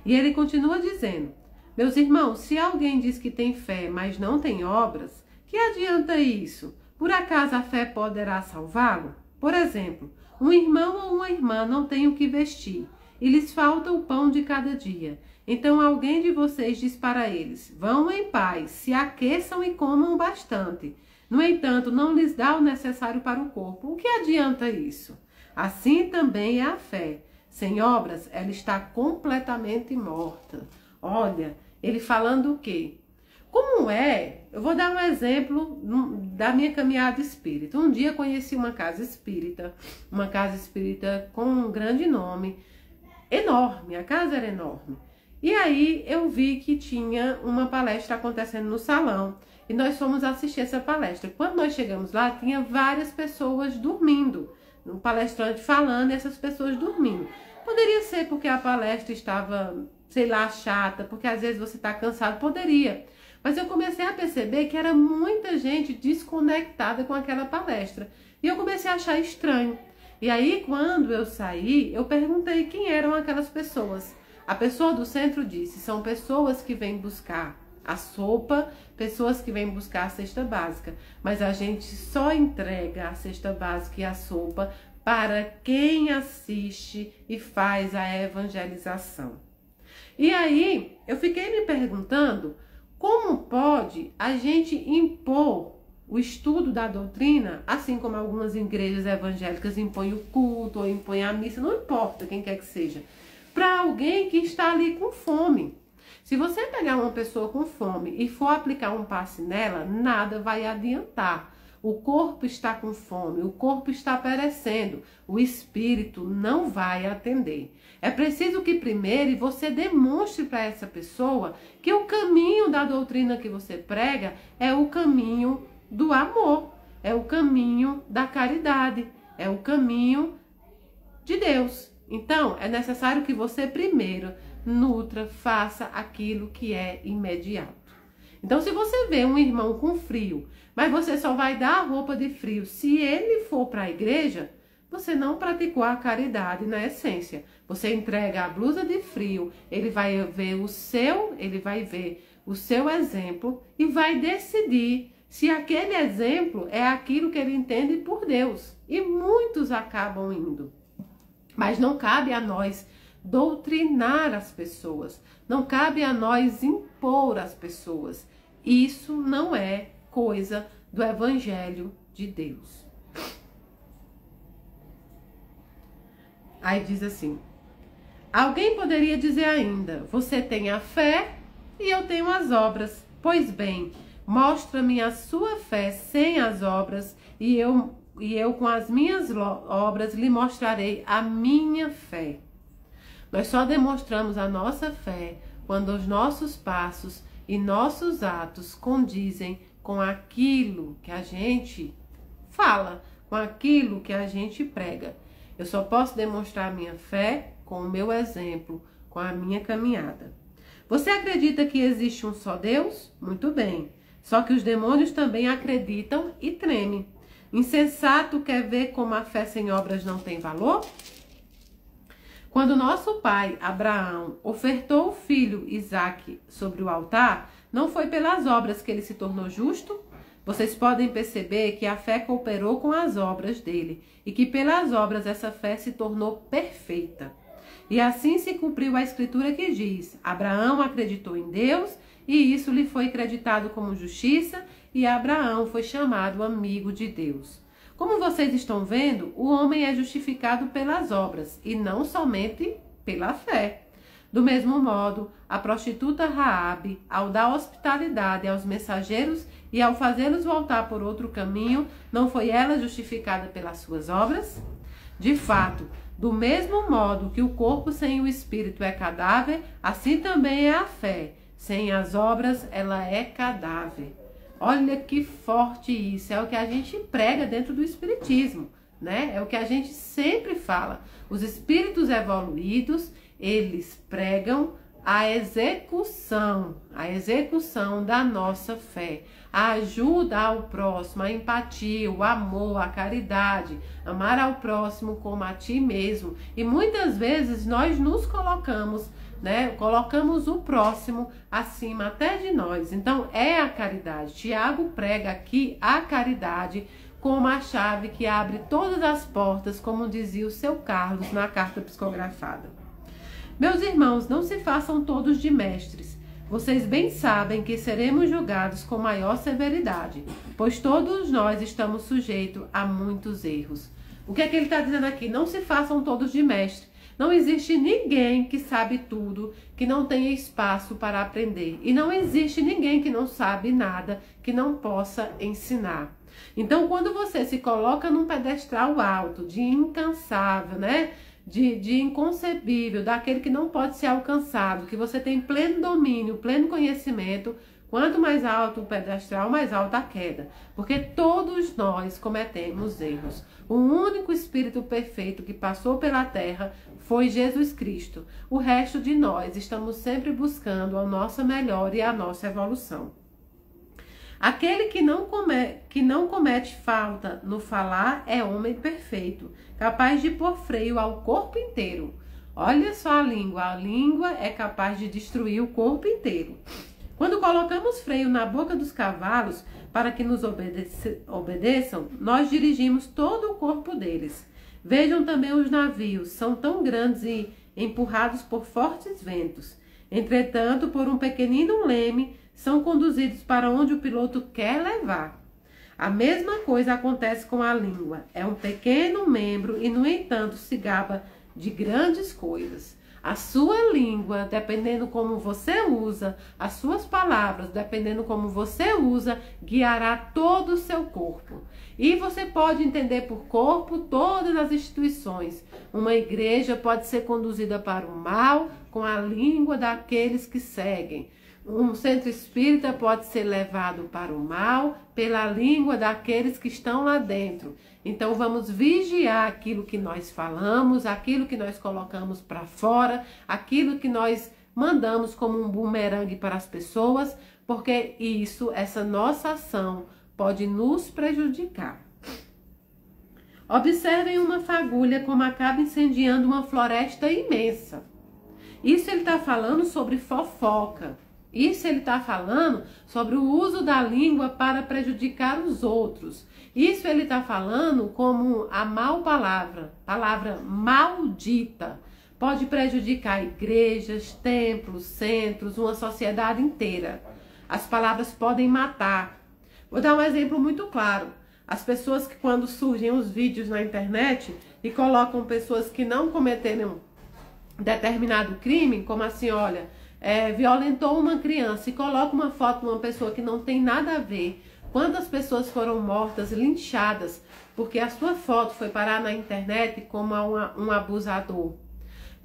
E ele continua dizendo: meus irmãos, se alguém diz que tem fé, mas não tem obras, que adianta isso? Por acaso a fé poderá salvá-lo? Por exemplo, um irmão ou uma irmã não tem o que vestir, e lhes falta o pão de cada dia. Então alguém de vocês diz para eles: vão em paz, se aqueçam e comam bastante. No entanto, não lhes dá o necessário para o corpo. O que adianta isso? Assim também é a fé. Sem obras, ela está completamente morta. Olha, ele falando o quê? Como é? Eu vou dar um exemplo da minha caminhada espírita. Um dia conheci uma casa espírita com um grande nome, enorme, a casa era enorme. E aí eu vi que tinha uma palestra acontecendo no salão e nós fomos assistir essa palestra. Quando nós chegamos lá, tinha várias pessoas dormindo, um palestrante falando e essas pessoas dormindo. Poderia ser porque a palestra estava, sei lá, chata, porque às vezes você está cansado, poderia. Mas eu comecei a perceber que era muita gente desconectada com aquela palestra. E eu comecei a achar estranho. E aí, quando eu saí, eu perguntei quem eram aquelas pessoas. A pessoa do centro disse: são pessoas que vêm buscar a sopa, pessoas que vêm buscar a cesta básica. Mas a gente só entrega a cesta básica e a sopa para quem assiste e faz a evangelização. E aí, eu fiquei me perguntando como pode a gente impor o estudo da doutrina, assim como algumas igrejas evangélicas impõem o culto ou impõem a missa, não importa quem quer que seja, para alguém que está ali com fome. Se você pegar uma pessoa com fome e for aplicar um passe nela, nada vai adiantar. O corpo está com fome, o corpo está perecendo, o espírito não vai atender. É preciso que primeiro você demonstre para essa pessoa que o caminho da doutrina que você prega é o caminho do amor, é o caminho da caridade, é o caminho de Deus. Então, é necessário que você primeiro nutra, faça aquilo que é imediato. Então, se você vê um irmão com frio, mas você só vai dar a roupa de frio se ele for para a igreja, você não praticou a caridade na essência. Você entrega a blusa de frio, ele vai ver o seu exemplo e vai decidir se aquele exemplo é aquilo que ele entende por Deus. E muitos acabam indo. Mas não cabe a nós doutrinar as pessoas, não cabe a nós impor as pessoas. Isso não é coisa do Evangelho de Deus. Aí diz assim: alguém poderia dizer ainda, você tem a fé e eu tenho as obras. Pois bem, mostra-me a sua fé sem as obras e eu com as minhas obras lhe mostrarei a minha fé. Nós só demonstramos a nossa fé quando os nossos passos e nossos atos condizem com aquilo que a gente fala, com aquilo que a gente prega. Eu só posso demonstrar a minha fé com o meu exemplo, com a minha caminhada. Você acredita que existe um só Deus? Muito bem. Só que os demônios também acreditam e tremem. Insensato quer ver como a fé sem obras não tem valor? Quando nosso pai, Abraão, ofertou o filho Isaque sobre o altar, não foi pelas obras que ele se tornou justo? Vocês podem perceber que a fé cooperou com as obras dele e que pelas obras essa fé se tornou perfeita. E assim se cumpriu a escritura que diz: Abraão acreditou em Deus e isso lhe foi creditado como justiça e Abraão foi chamado amigo de Deus. Como vocês estão vendo, o homem é justificado pelas obras e não somente pela fé. Do mesmo modo, a prostituta Raabe, ao dar hospitalidade aos mensageiros e ao fazê-los voltar por outro caminho, não foi ela justificada pelas suas obras? De fato, do mesmo modo que o corpo sem o espírito é cadáver, assim também é a fé. Sem as obras, ela é cadáver. Olha que forte isso, é o que a gente prega dentro do espiritismo, né? É o que a gente sempre fala. Os espíritos evoluídos, eles pregam a execução da nossa fé, a ajuda ao próximo, a empatia, o amor, a caridade, amar ao próximo como a ti mesmo. E muitas vezes nós nos colocamos, né? Colocamos o próximo acima até de nós. Então é a caridade. Tiago prega aqui a caridade como a chave que abre todas as portas, como dizia o seu Carlos na carta psicografada. Meus irmãos, não se façam todos de mestres. Vocês bem sabem que seremos julgados com maior severidade, pois todos nós estamos sujeitos a muitos erros. O que é que ele está dizendo aqui? Não se façam todos de mestre. Não existe ninguém que sabe tudo, que não tenha espaço para aprender. E não existe ninguém que não sabe nada, que não possa ensinar. Então, quando você se coloca num pedestal alto, de incansável, né? De inconcebível, daquele que não pode ser alcançado, que você tem pleno domínio, pleno conhecimento, quanto mais alto o pedestal, mais alta a queda. Porque todos nós cometemos erros. O único Espírito perfeito que passou pela terra foi Jesus Cristo. O resto de nós estamos sempre buscando a nossa melhora e a nossa evolução. Aquele que não comete falta no falar é homem perfeito, capaz de pôr freio ao corpo inteiro. Olha só a língua é capaz de destruir o corpo inteiro. Quando colocamos freio na boca dos cavalos para que nos obedeçam, nós dirigimos todo o corpo deles. Vejam também os navios, são tão grandes e empurrados por fortes ventos. Entretanto, por um pequenino leme, são conduzidos para onde o piloto quer levar. A mesma coisa acontece com a língua. É um pequeno membro e, no entanto, se gaba de grandes coisas. A sua língua, dependendo como você usa, as suas palavras, dependendo como você usa, guiará todo o seu corpo. E você pode entender por corpo todas as instituições. Uma igreja pode ser conduzida para o mal com a língua daqueles que seguem. Um centro espírita pode ser levado para o mal pela língua daqueles que estão lá dentro. Então vamos vigiar aquilo que nós falamos, aquilo que nós colocamos para fora, aquilo que nós mandamos como um bumerangue para as pessoas, porque essa nossa ação pode nos prejudicar. Observem uma fagulha como acaba incendiando uma floresta imensa. Isso ele está falando sobre fofoca. Isso ele está falando sobre o uso da língua para prejudicar os outros. Isso ele está falando como a palavra maldita. Pode prejudicar igrejas, templos, centros, uma sociedade inteira. As palavras podem matar. Vou dar um exemplo muito claro. As pessoas que quando surgem os vídeos na internet e colocam pessoas que não cometeram determinado crime, como assim, olha, violentou uma criança e coloca uma foto de uma pessoa que não tem nada a ver. Quantas pessoas foram mortas, linchadas, porque a sua foto foi parar na internet como um abusador?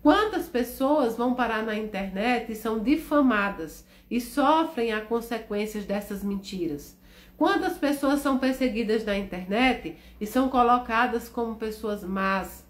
Quantas pessoas vão parar na internet e são difamadas e sofrem as consequências dessas mentiras? Quantas pessoas são perseguidas na internet e são colocadas como pessoas más?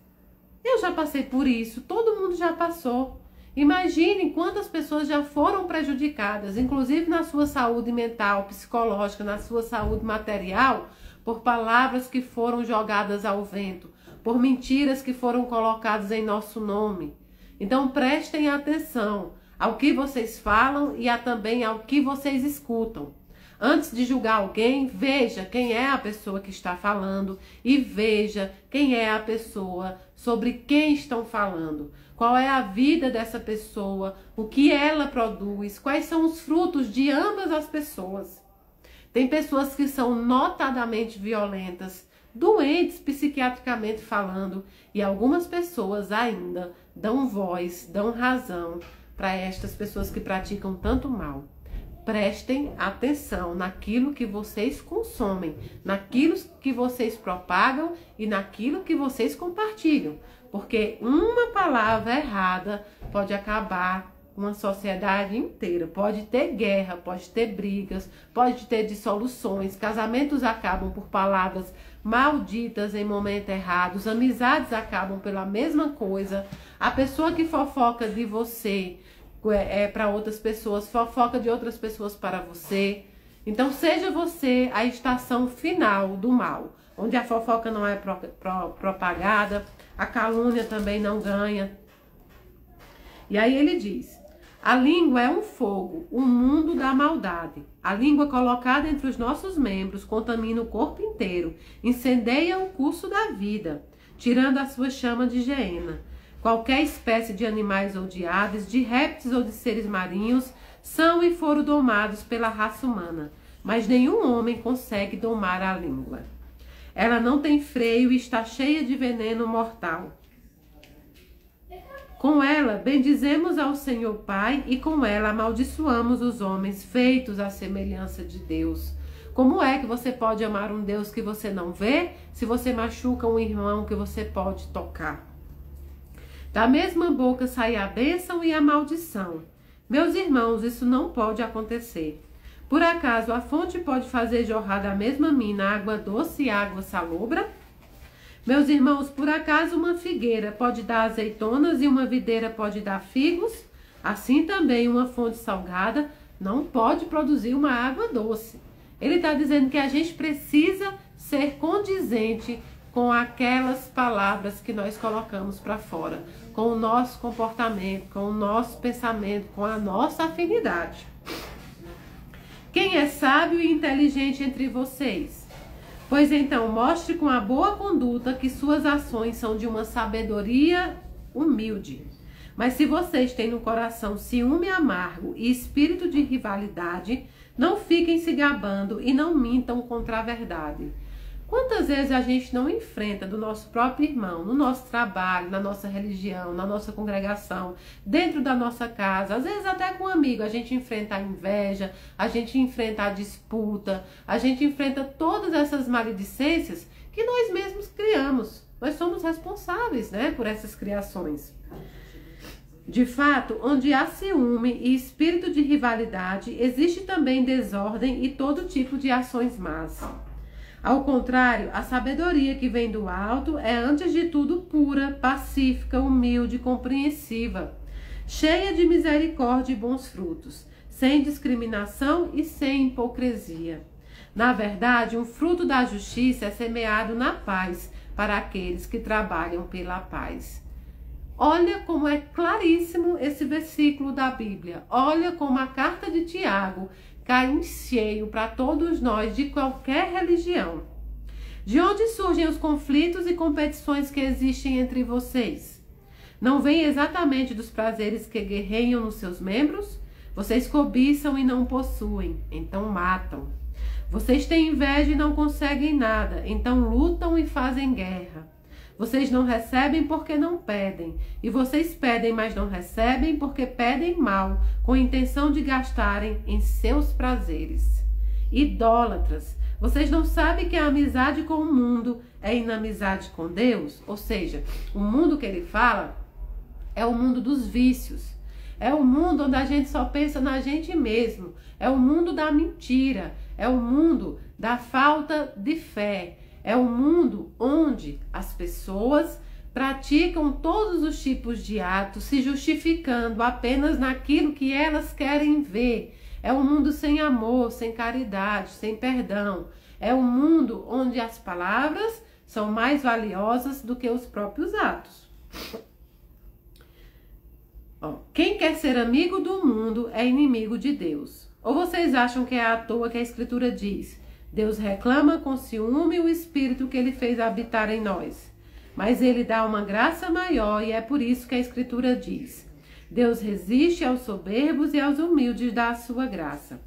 Eu já passei por isso, todo mundo já passou. Imagine quantas pessoas já foram prejudicadas, inclusive na sua saúde mental, psicológica, na sua saúde material, por palavras que foram jogadas ao vento, por mentiras que foram colocadas em nosso nome. Então prestem atenção ao que vocês falam e também ao que vocês escutam. Antes de julgar alguém, veja quem é a pessoa que está falando e veja quem é a pessoa, sobre quem estão falando. Qual é a vida dessa pessoa, o que ela produz, quais são os frutos de ambas as pessoas. Tem pessoas que são notadamente violentas, doentes psiquiatricamente falando, e algumas pessoas ainda dão voz, dão razão para estas pessoas que praticam tanto mal. Prestem atenção naquilo que vocês consomem, naquilo que vocês propagam e naquilo que vocês compartilham. Porque uma palavra errada pode acabar com uma sociedade inteira. Pode ter guerra, pode ter brigas, pode ter dissoluções. Casamentos acabam por palavras malditas em momento errado. Amizades acabam pela mesma coisa. A pessoa que fofoca de você para outras pessoas, fofoca de outras pessoas para você. Então seja você a estação final do mal, onde a fofoca não é propagada, a calúnia também não ganha. E aí ele diz: a língua é um fogo, um mundo da maldade. A língua colocada entre os nossos membros contamina o corpo inteiro, incendeia o curso da vida, tirando a sua chama de geena. Qualquer espécie de animais ou de aves, de répteis ou de seres marinhos, são e foram domados pela raça humana, mas nenhum homem consegue domar a língua. Ela não tem freio e está cheia de veneno mortal. Com ela bendizemos ao Senhor Pai e com ela amaldiçoamos os homens feitos à semelhança de Deus. Como é que você pode amar um Deus que você não vê, se você machuca um irmão que você pode tocar? Da mesma boca sai a bênção e a maldição. Meus irmãos, isso não pode acontecer. Por acaso a fonte pode fazer jorrar da mesma mina água doce e água salobra? Meus irmãos, por acaso uma figueira pode dar azeitonas e uma videira pode dar figos? Assim também uma fonte salgada não pode produzir uma água doce. Ele está dizendo que a gente precisa ser condizente com aquelas palavras que nós colocamos para fora, com o nosso comportamento, com o nosso pensamento, com a nossa afinidade. Quem é sábio e inteligente entre vocês? Pois então, mostre com a boa conduta que suas ações são de uma sabedoria humilde. Mas se vocês têm no coração ciúme amargo e espírito de rivalidade, não fiquem se gabando e não mintam contra a verdade. Quantas vezes a gente não enfrenta do nosso próprio irmão, no nosso trabalho, na nossa religião, na nossa congregação, dentro da nossa casa, às vezes até com um amigo, a gente enfrenta a inveja, a gente enfrenta a disputa, a gente enfrenta todas essas maledicências que nós mesmos criamos. Nós somos responsáveis, né, por essas criações. De fato, onde há ciúme e espírito de rivalidade, existe também desordem e todo tipo de ações más. Ao contrário, a sabedoria que vem do alto é antes de tudo pura, pacífica, humilde, compreensiva, cheia de misericórdia e bons frutos, sem discriminação e sem hipocrisia. Na verdade, um fruto da justiça é semeado na paz para aqueles que trabalham pela paz. Olha como é claríssimo esse versículo da Bíblia. Olha como a carta de Tiago cai em cheio para todos nós de qualquer religião. De onde surgem os conflitos e competições que existem entre vocês? Não vem exatamente dos prazeres que guerreiam nos seus membros? Vocês cobiçam e não possuem, então matam. Vocês têm inveja e não conseguem nada, então lutam e fazem guerra. Vocês não recebem porque não pedem, e vocês pedem, mas não recebem porque pedem mal, com a intenção de gastarem em seus prazeres. Idólatras, vocês não sabem que a amizade com o mundo é inimizade com Deus? Ou seja, o mundo que ele fala é o mundo dos vícios, é o mundo onde a gente só pensa na gente mesmo, é o mundo da mentira, é o mundo da falta de fé. É um mundo onde as pessoas praticam todos os tipos de atos, se justificando apenas naquilo que elas querem ver. É um mundo sem amor, sem caridade, sem perdão. É um mundo onde as palavras são mais valiosas do que os próprios atos. Quem quer ser amigo do mundo é inimigo de Deus. Ou vocês acham que é à toa que a Escritura diz: Deus reclama com ciúme o Espírito que ele fez habitar em nós. Mas ele dá uma graça maior e é por isso que a Escritura diz: Deus resiste aos soberbos e aos humildes dá a sua graça.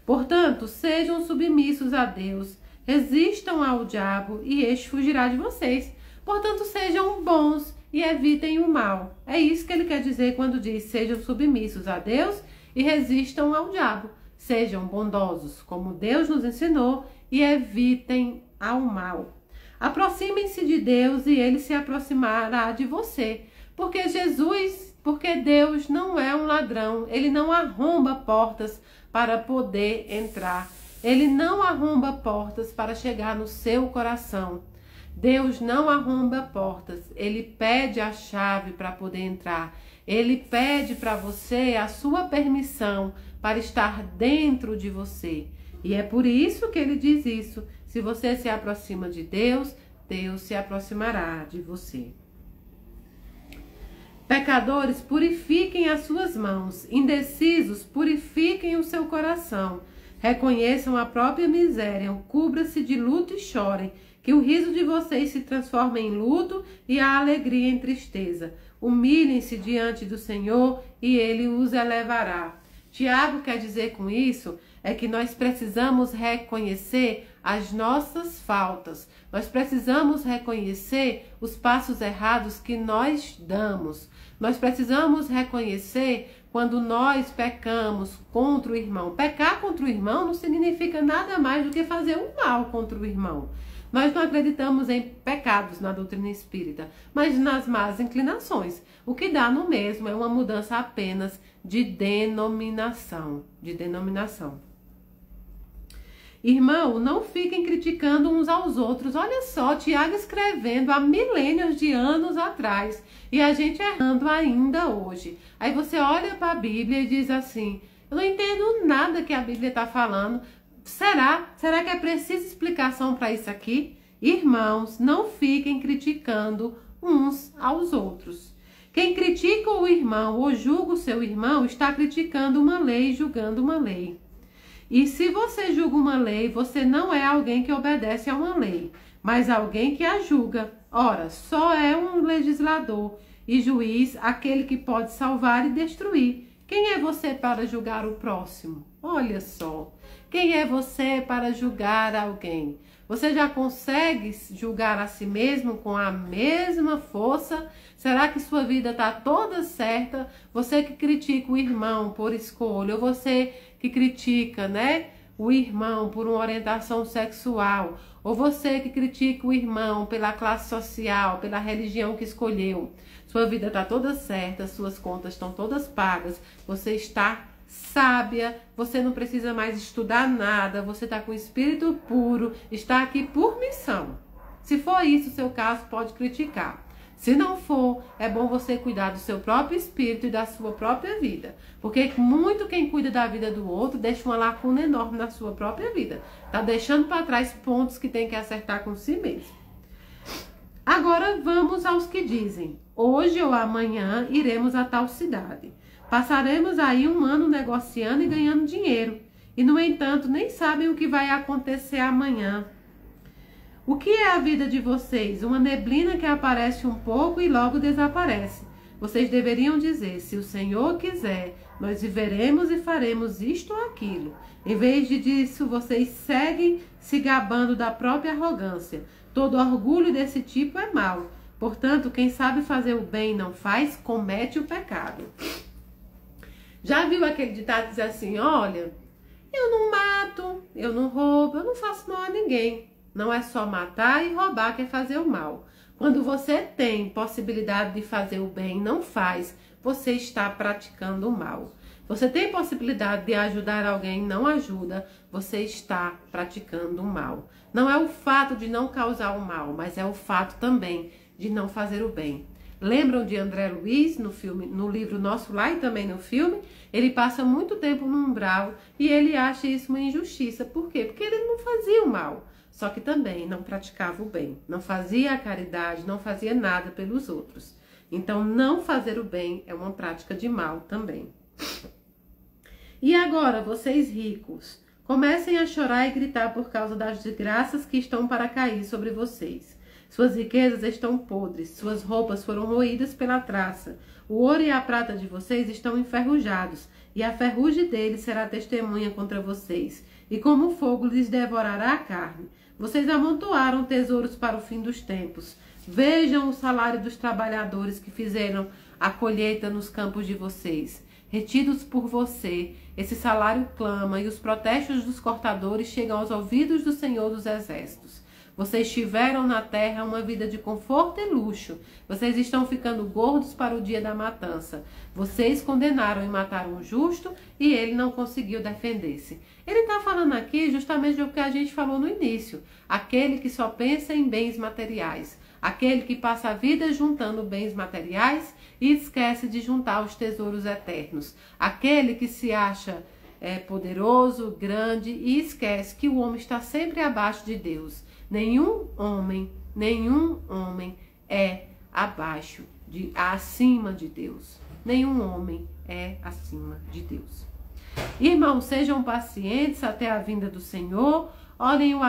Portanto, sejam submissos a Deus, resistam ao diabo e este fugirá de vocês. Portanto, sejam bons e evitem o mal. É isso que ele quer dizer quando diz: sejam submissos a Deus e resistam ao diabo. Sejam bondosos, como Deus nos ensinou, e evitem ao mal. Aproximem-se de Deus e ele se aproximará de você. Porque Deus não é um ladrão, ele não arromba portas para poder entrar. Ele não arromba portas para chegar no seu coração. Deus não arromba portas, ele pede a chave para poder entrar. Ele pede para você a sua permissão para estar dentro de você. E é por isso que ele diz isso. Se você se aproxima de Deus, Deus se aproximará de você. Pecadores, purifiquem as suas mãos. Indecisos, purifiquem o seu coração. Reconheçam a própria miséria, cubra-se de luto e chorem. Que o riso de vocês se transforme em luto e a alegria em tristeza. Humilhem-se diante do Senhor e ele os elevará. Tiago quer dizer com isso é que nós precisamos reconhecer as nossas faltas. Nós precisamos reconhecer os passos errados que nós damos. Nós precisamos reconhecer quando nós pecamos contra o irmão. Pecar contra o irmão não significa nada mais do que fazer um mal contra o irmão. Nós não acreditamos em pecados na doutrina espírita, mas nas más inclinações. O que dá no mesmo é uma mudança apenas de denominação. Irmão, não fiquem criticando uns aos outros. Olha só, Tiago escrevendo há milênios de anos atrás e a gente errando ainda hoje. Aí você olha para a Bíblia e diz assim: eu não entendo nada que a Bíblia está falando. Será que é preciso explicação para isso aqui? Irmãos, não fiquem criticando uns aos outros. Quem critica o irmão ou julga o seu irmão está criticando uma lei e julgando uma lei. E se você julga uma lei, você não é alguém que obedece a uma lei, mas alguém que a julga. Ora, só é um legislador e juiz aquele que pode salvar e destruir. Quem é você para julgar o próximo? Olha só. Quem é você para julgar alguém? Você já consegue julgar a si mesmo com a mesma força? Será que sua vida está toda certa? Você que critica o irmão por escolha, ou você que critica, né, o irmão por uma orientação sexual, ou você que critica o irmão pela classe social, pela religião que escolheu. Sua vida está toda certa, suas contas estão todas pagas, você está sábia, você não precisa mais estudar nada, você está com espírito puro, está aqui por missão. Se for isso o seu caso, pode criticar. Se não for, é bom você cuidar do seu próprio espírito e da sua própria vida. Porque muito quem cuida da vida do outro deixa uma lacuna enorme na sua própria vida. Está deixando para trás pontos que tem que acertar com si mesmo. Agora vamos aos que dizem: hoje ou amanhã iremos a tal cidade. Passaremos aí um ano negociando e ganhando dinheiro. E, no entanto, nem sabem o que vai acontecer amanhã. O que é a vida de vocês? Uma neblina que aparece um pouco e logo desaparece. Vocês deveriam dizer: se o Senhor quiser, nós viveremos e faremos isto ou aquilo. Em vez disso, vocês seguem se gabando da própria arrogância. Todo orgulho desse tipo é mau. Portanto, quem sabe fazer o bem e não faz, comete o pecado. Já viu aquele ditado que diz assim: olha, eu não mato, eu não roubo, eu não faço mal a ninguém. Não é só matar e roubar que é fazer o mal. Quando você tem possibilidade de fazer o bem e não faz, você está praticando o mal. Você tem possibilidade de ajudar alguém e não ajuda, você está praticando o mal. Não é o fato de não causar o mal, mas é o fato também de não fazer o bem. Lembram de André Luiz no livro Nosso Lar e também no filme? Ele passa muito tempo no umbral e ele acha isso uma injustiça. Por quê? Porque ele não fazia o mal, só que também não praticava o bem. Não fazia a caridade, não fazia nada pelos outros. Então, não fazer o bem é uma prática de mal também. E agora, vocês ricos, comecem a chorar e gritar por causa das desgraças que estão para cair sobre vocês. Suas riquezas estão podres, suas roupas foram moídas pela traça. O ouro e a prata de vocês estão enferrujados, e a ferrugem deles será testemunha contra vocês, e como fogo lhes devorará a carne. Vocês amontoaram tesouros para o fim dos tempos. Vejam o salário dos trabalhadores que fizeram a colheita nos campos de vocês. Retidos por você, esse salário clama, e os protestos dos cortadores chegam aos ouvidos do Senhor dos Exércitos. Vocês tiveram na terra uma vida de conforto e luxo. Vocês estão ficando gordos para o dia da matança. Vocês condenaram e mataram o justo e ele não conseguiu defender-se. Ele está falando aqui justamente do que a gente falou no início. Aquele que só pensa em bens materiais. Aquele que passa a vida juntando bens materiais e esquece de juntar os tesouros eternos. Aquele que se acha poderoso, grande e esquece que o homem está sempre abaixo de Deus. Nenhum homem é acima de Deus. Nenhum homem é acima de Deus. Irmãos, sejam pacientes até a vinda do Senhor. Olhem o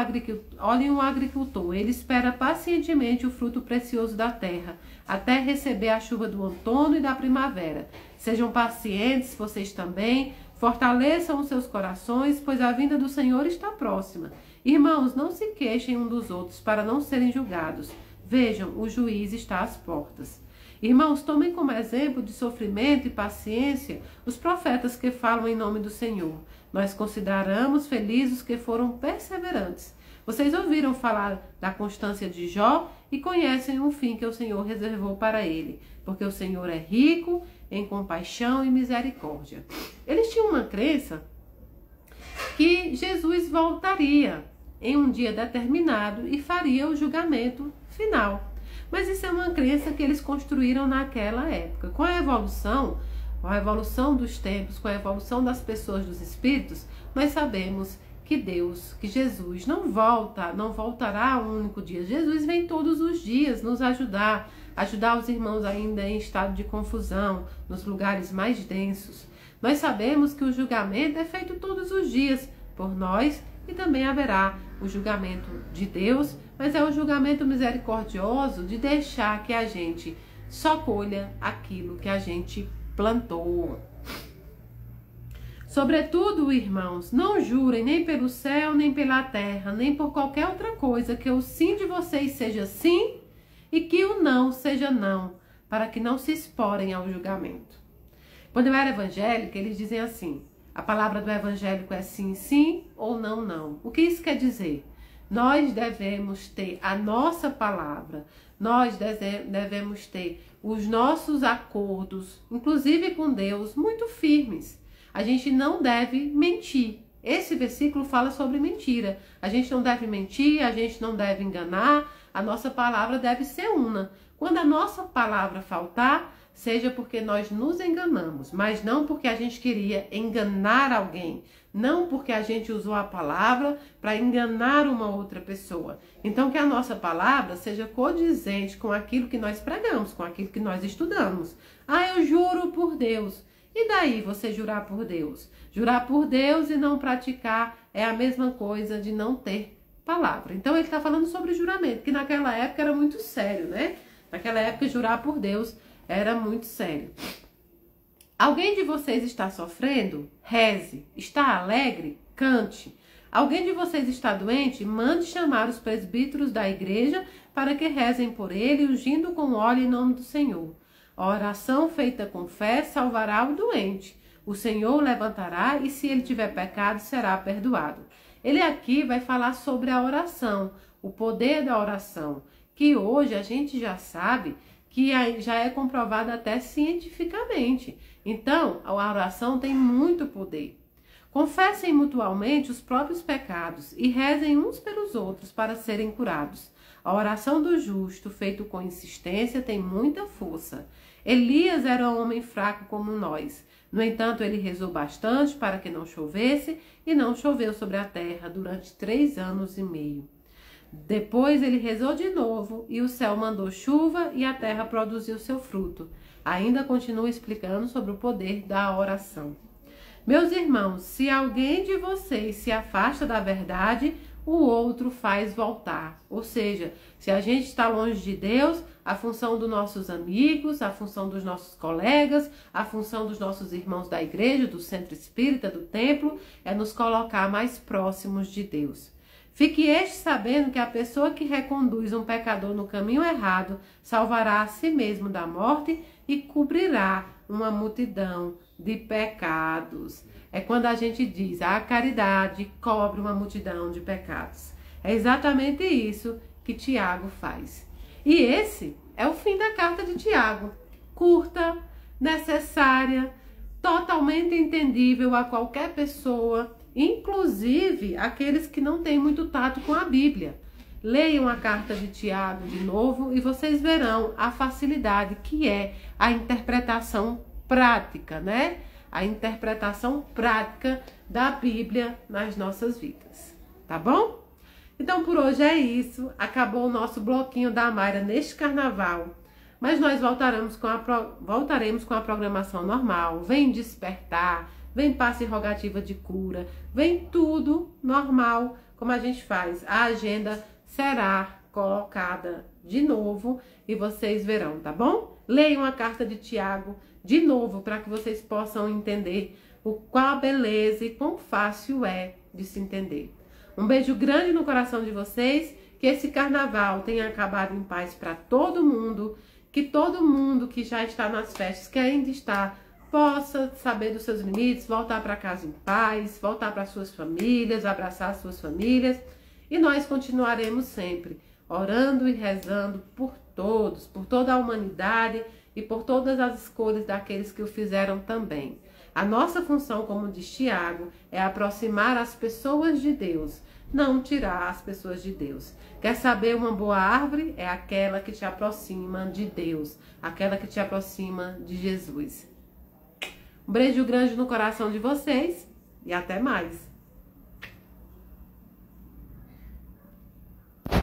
agricultor. Ele espera pacientemente o fruto precioso da terra, até receber a chuva do outono e da primavera. Sejam pacientes, vocês também. Fortaleçam os seus corações, pois a vinda do Senhor está próxima. Irmãos, não se queixem um dos outros para não serem julgados. Vejam, o juiz está às portas. Irmãos, tomem como exemplo de sofrimento e paciência os profetas que falam em nome do Senhor. Nós consideramos felizes os que foram perseverantes. Vocês ouviram falar da constância de Jó e conhecem o fim que o Senhor reservou para ele, porque o Senhor é rico em compaixão e misericórdia. Eles tinham uma crença que Jesus voltaria em um dia determinado e faria o julgamento final. Mas isso é uma crença que eles construíram naquela época. Com a evolução dos tempos, com a evolução das pessoas, dos espíritos, nós sabemos que que Jesus não voltará um único dia. Jesus vem todos os dias nos ajudar os irmãos ainda em estado de confusão, nos lugares mais densos. Nós sabemos que o julgamento é feito todos os dias por nós e também haverá o julgamento de Deus, mas é o julgamento misericordioso de deixar que a gente só colha aquilo que a gente plantou. Sobretudo, irmãos, não jurem nem pelo céu, nem pela terra, nem por qualquer outra coisa, que o sim de vocês seja sim e que o não seja não, para que não se exporem ao julgamento. Quando eu era evangélica, eles dizem assim, a palavra do evangélico é sim, sim ou não, não. O que isso quer dizer? Nós devemos ter a nossa palavra, nós devemos ter os nossos acordos, inclusive com Deus, muito firmes. A gente não deve mentir. Esse versículo fala sobre mentira. A gente não deve mentir, a gente não deve enganar, a nossa palavra deve ser una. Quando a nossa palavra faltar, seja porque nós nos enganamos, mas não porque a gente queria enganar alguém, não porque a gente usou a palavra para enganar uma outra pessoa. Então, que a nossa palavra seja condizente com aquilo que nós pregamos, com aquilo que nós estudamos. Ah, eu juro por Deus. E daí você jurar por Deus? Jurar por Deus e não praticar é a mesma coisa de não ter palavra. Então, ele está falando sobre juramento, que naquela época era muito sério, né? Naquela época, jurar por Deus era muito sério. Alguém de vocês está sofrendo? Reze. Está alegre? Cante. Alguém de vocês está doente? Mande chamar os presbíteros da igreja para que rezem por ele, ungindo com óleo em nome do Senhor. A oração feita com fé salvará o doente. O Senhor o levantará e, se ele tiver pecado, será perdoado. Ele aqui vai falar sobre a oração, o poder da oração, que hoje a gente já sabe que já é comprovado até cientificamente. Então, a oração tem muito poder. Confessem mutualmente os próprios pecados e rezem uns pelos outros para serem curados. A oração do justo, feita com insistência, tem muita força. Elias era um homem fraco como nós. No entanto, ele rezou bastante para que não chovesse, e não choveu sobre a terra durante 3 anos e meio. Depois ele rezou de novo, e o céu mandou chuva, e a terra produziu seu fruto. Ainda continua explicando sobre o poder da oração. Meus irmãos, se alguém de vocês se afasta da verdade, o outro faz voltar. Ou seja, se a gente está longe de Deus, a função dos nossos amigos, a função dos nossos colegas, a função dos nossos irmãos da igreja, do centro espírita, do templo, é nos colocar mais próximos de Deus. Fique este sabendo que a pessoa que reconduz um pecador no caminho errado salvará a si mesmo da morte e cobrirá uma multidão de pecados. É quando a gente diz, a caridade cobre uma multidão de pecados. É exatamente isso que Tiago faz. E esse é o fim da carta de Tiago. Curta, necessária, totalmente entendível a qualquer pessoa, inclusive aqueles que não têm muito tato com a Bíblia. Leiam a carta de Tiago de novo e vocês verão a facilidade que é a interpretação prática, né? A interpretação prática da Bíblia nas nossas vidas, tá bom? Então, por hoje é isso. Acabou o nosso bloquinho da Mayra neste carnaval. Mas nós voltaremos com a programação normal. Vem despertar, vem passe rogativa de cura, vem tudo normal, como a gente faz. A agenda será colocada de novo e vocês verão, tá bom? Leiam a carta de Tiago de novo para que vocês possam entender qual a beleza e quão fácil é de se entender. Um beijo grande no coração de vocês, que esse carnaval tenha acabado em paz para todo mundo, que todo mundo que já está nas festas, que ainda está, possa saber dos seus limites, voltar para casa em paz, voltar para suas famílias, abraçar suas famílias, e nós continuaremos sempre orando e rezando por todos, por toda a humanidade e por todas as escolhas daqueles que o fizeram também. A nossa função, como diz Tiago, é aproximar as pessoas de Deus, não tirar as pessoas de Deus. Quer saber, uma boa árvore é aquela que te aproxima de Deus, aquela que te aproxima de Jesus. Um beijo grande no coração de vocês e até mais.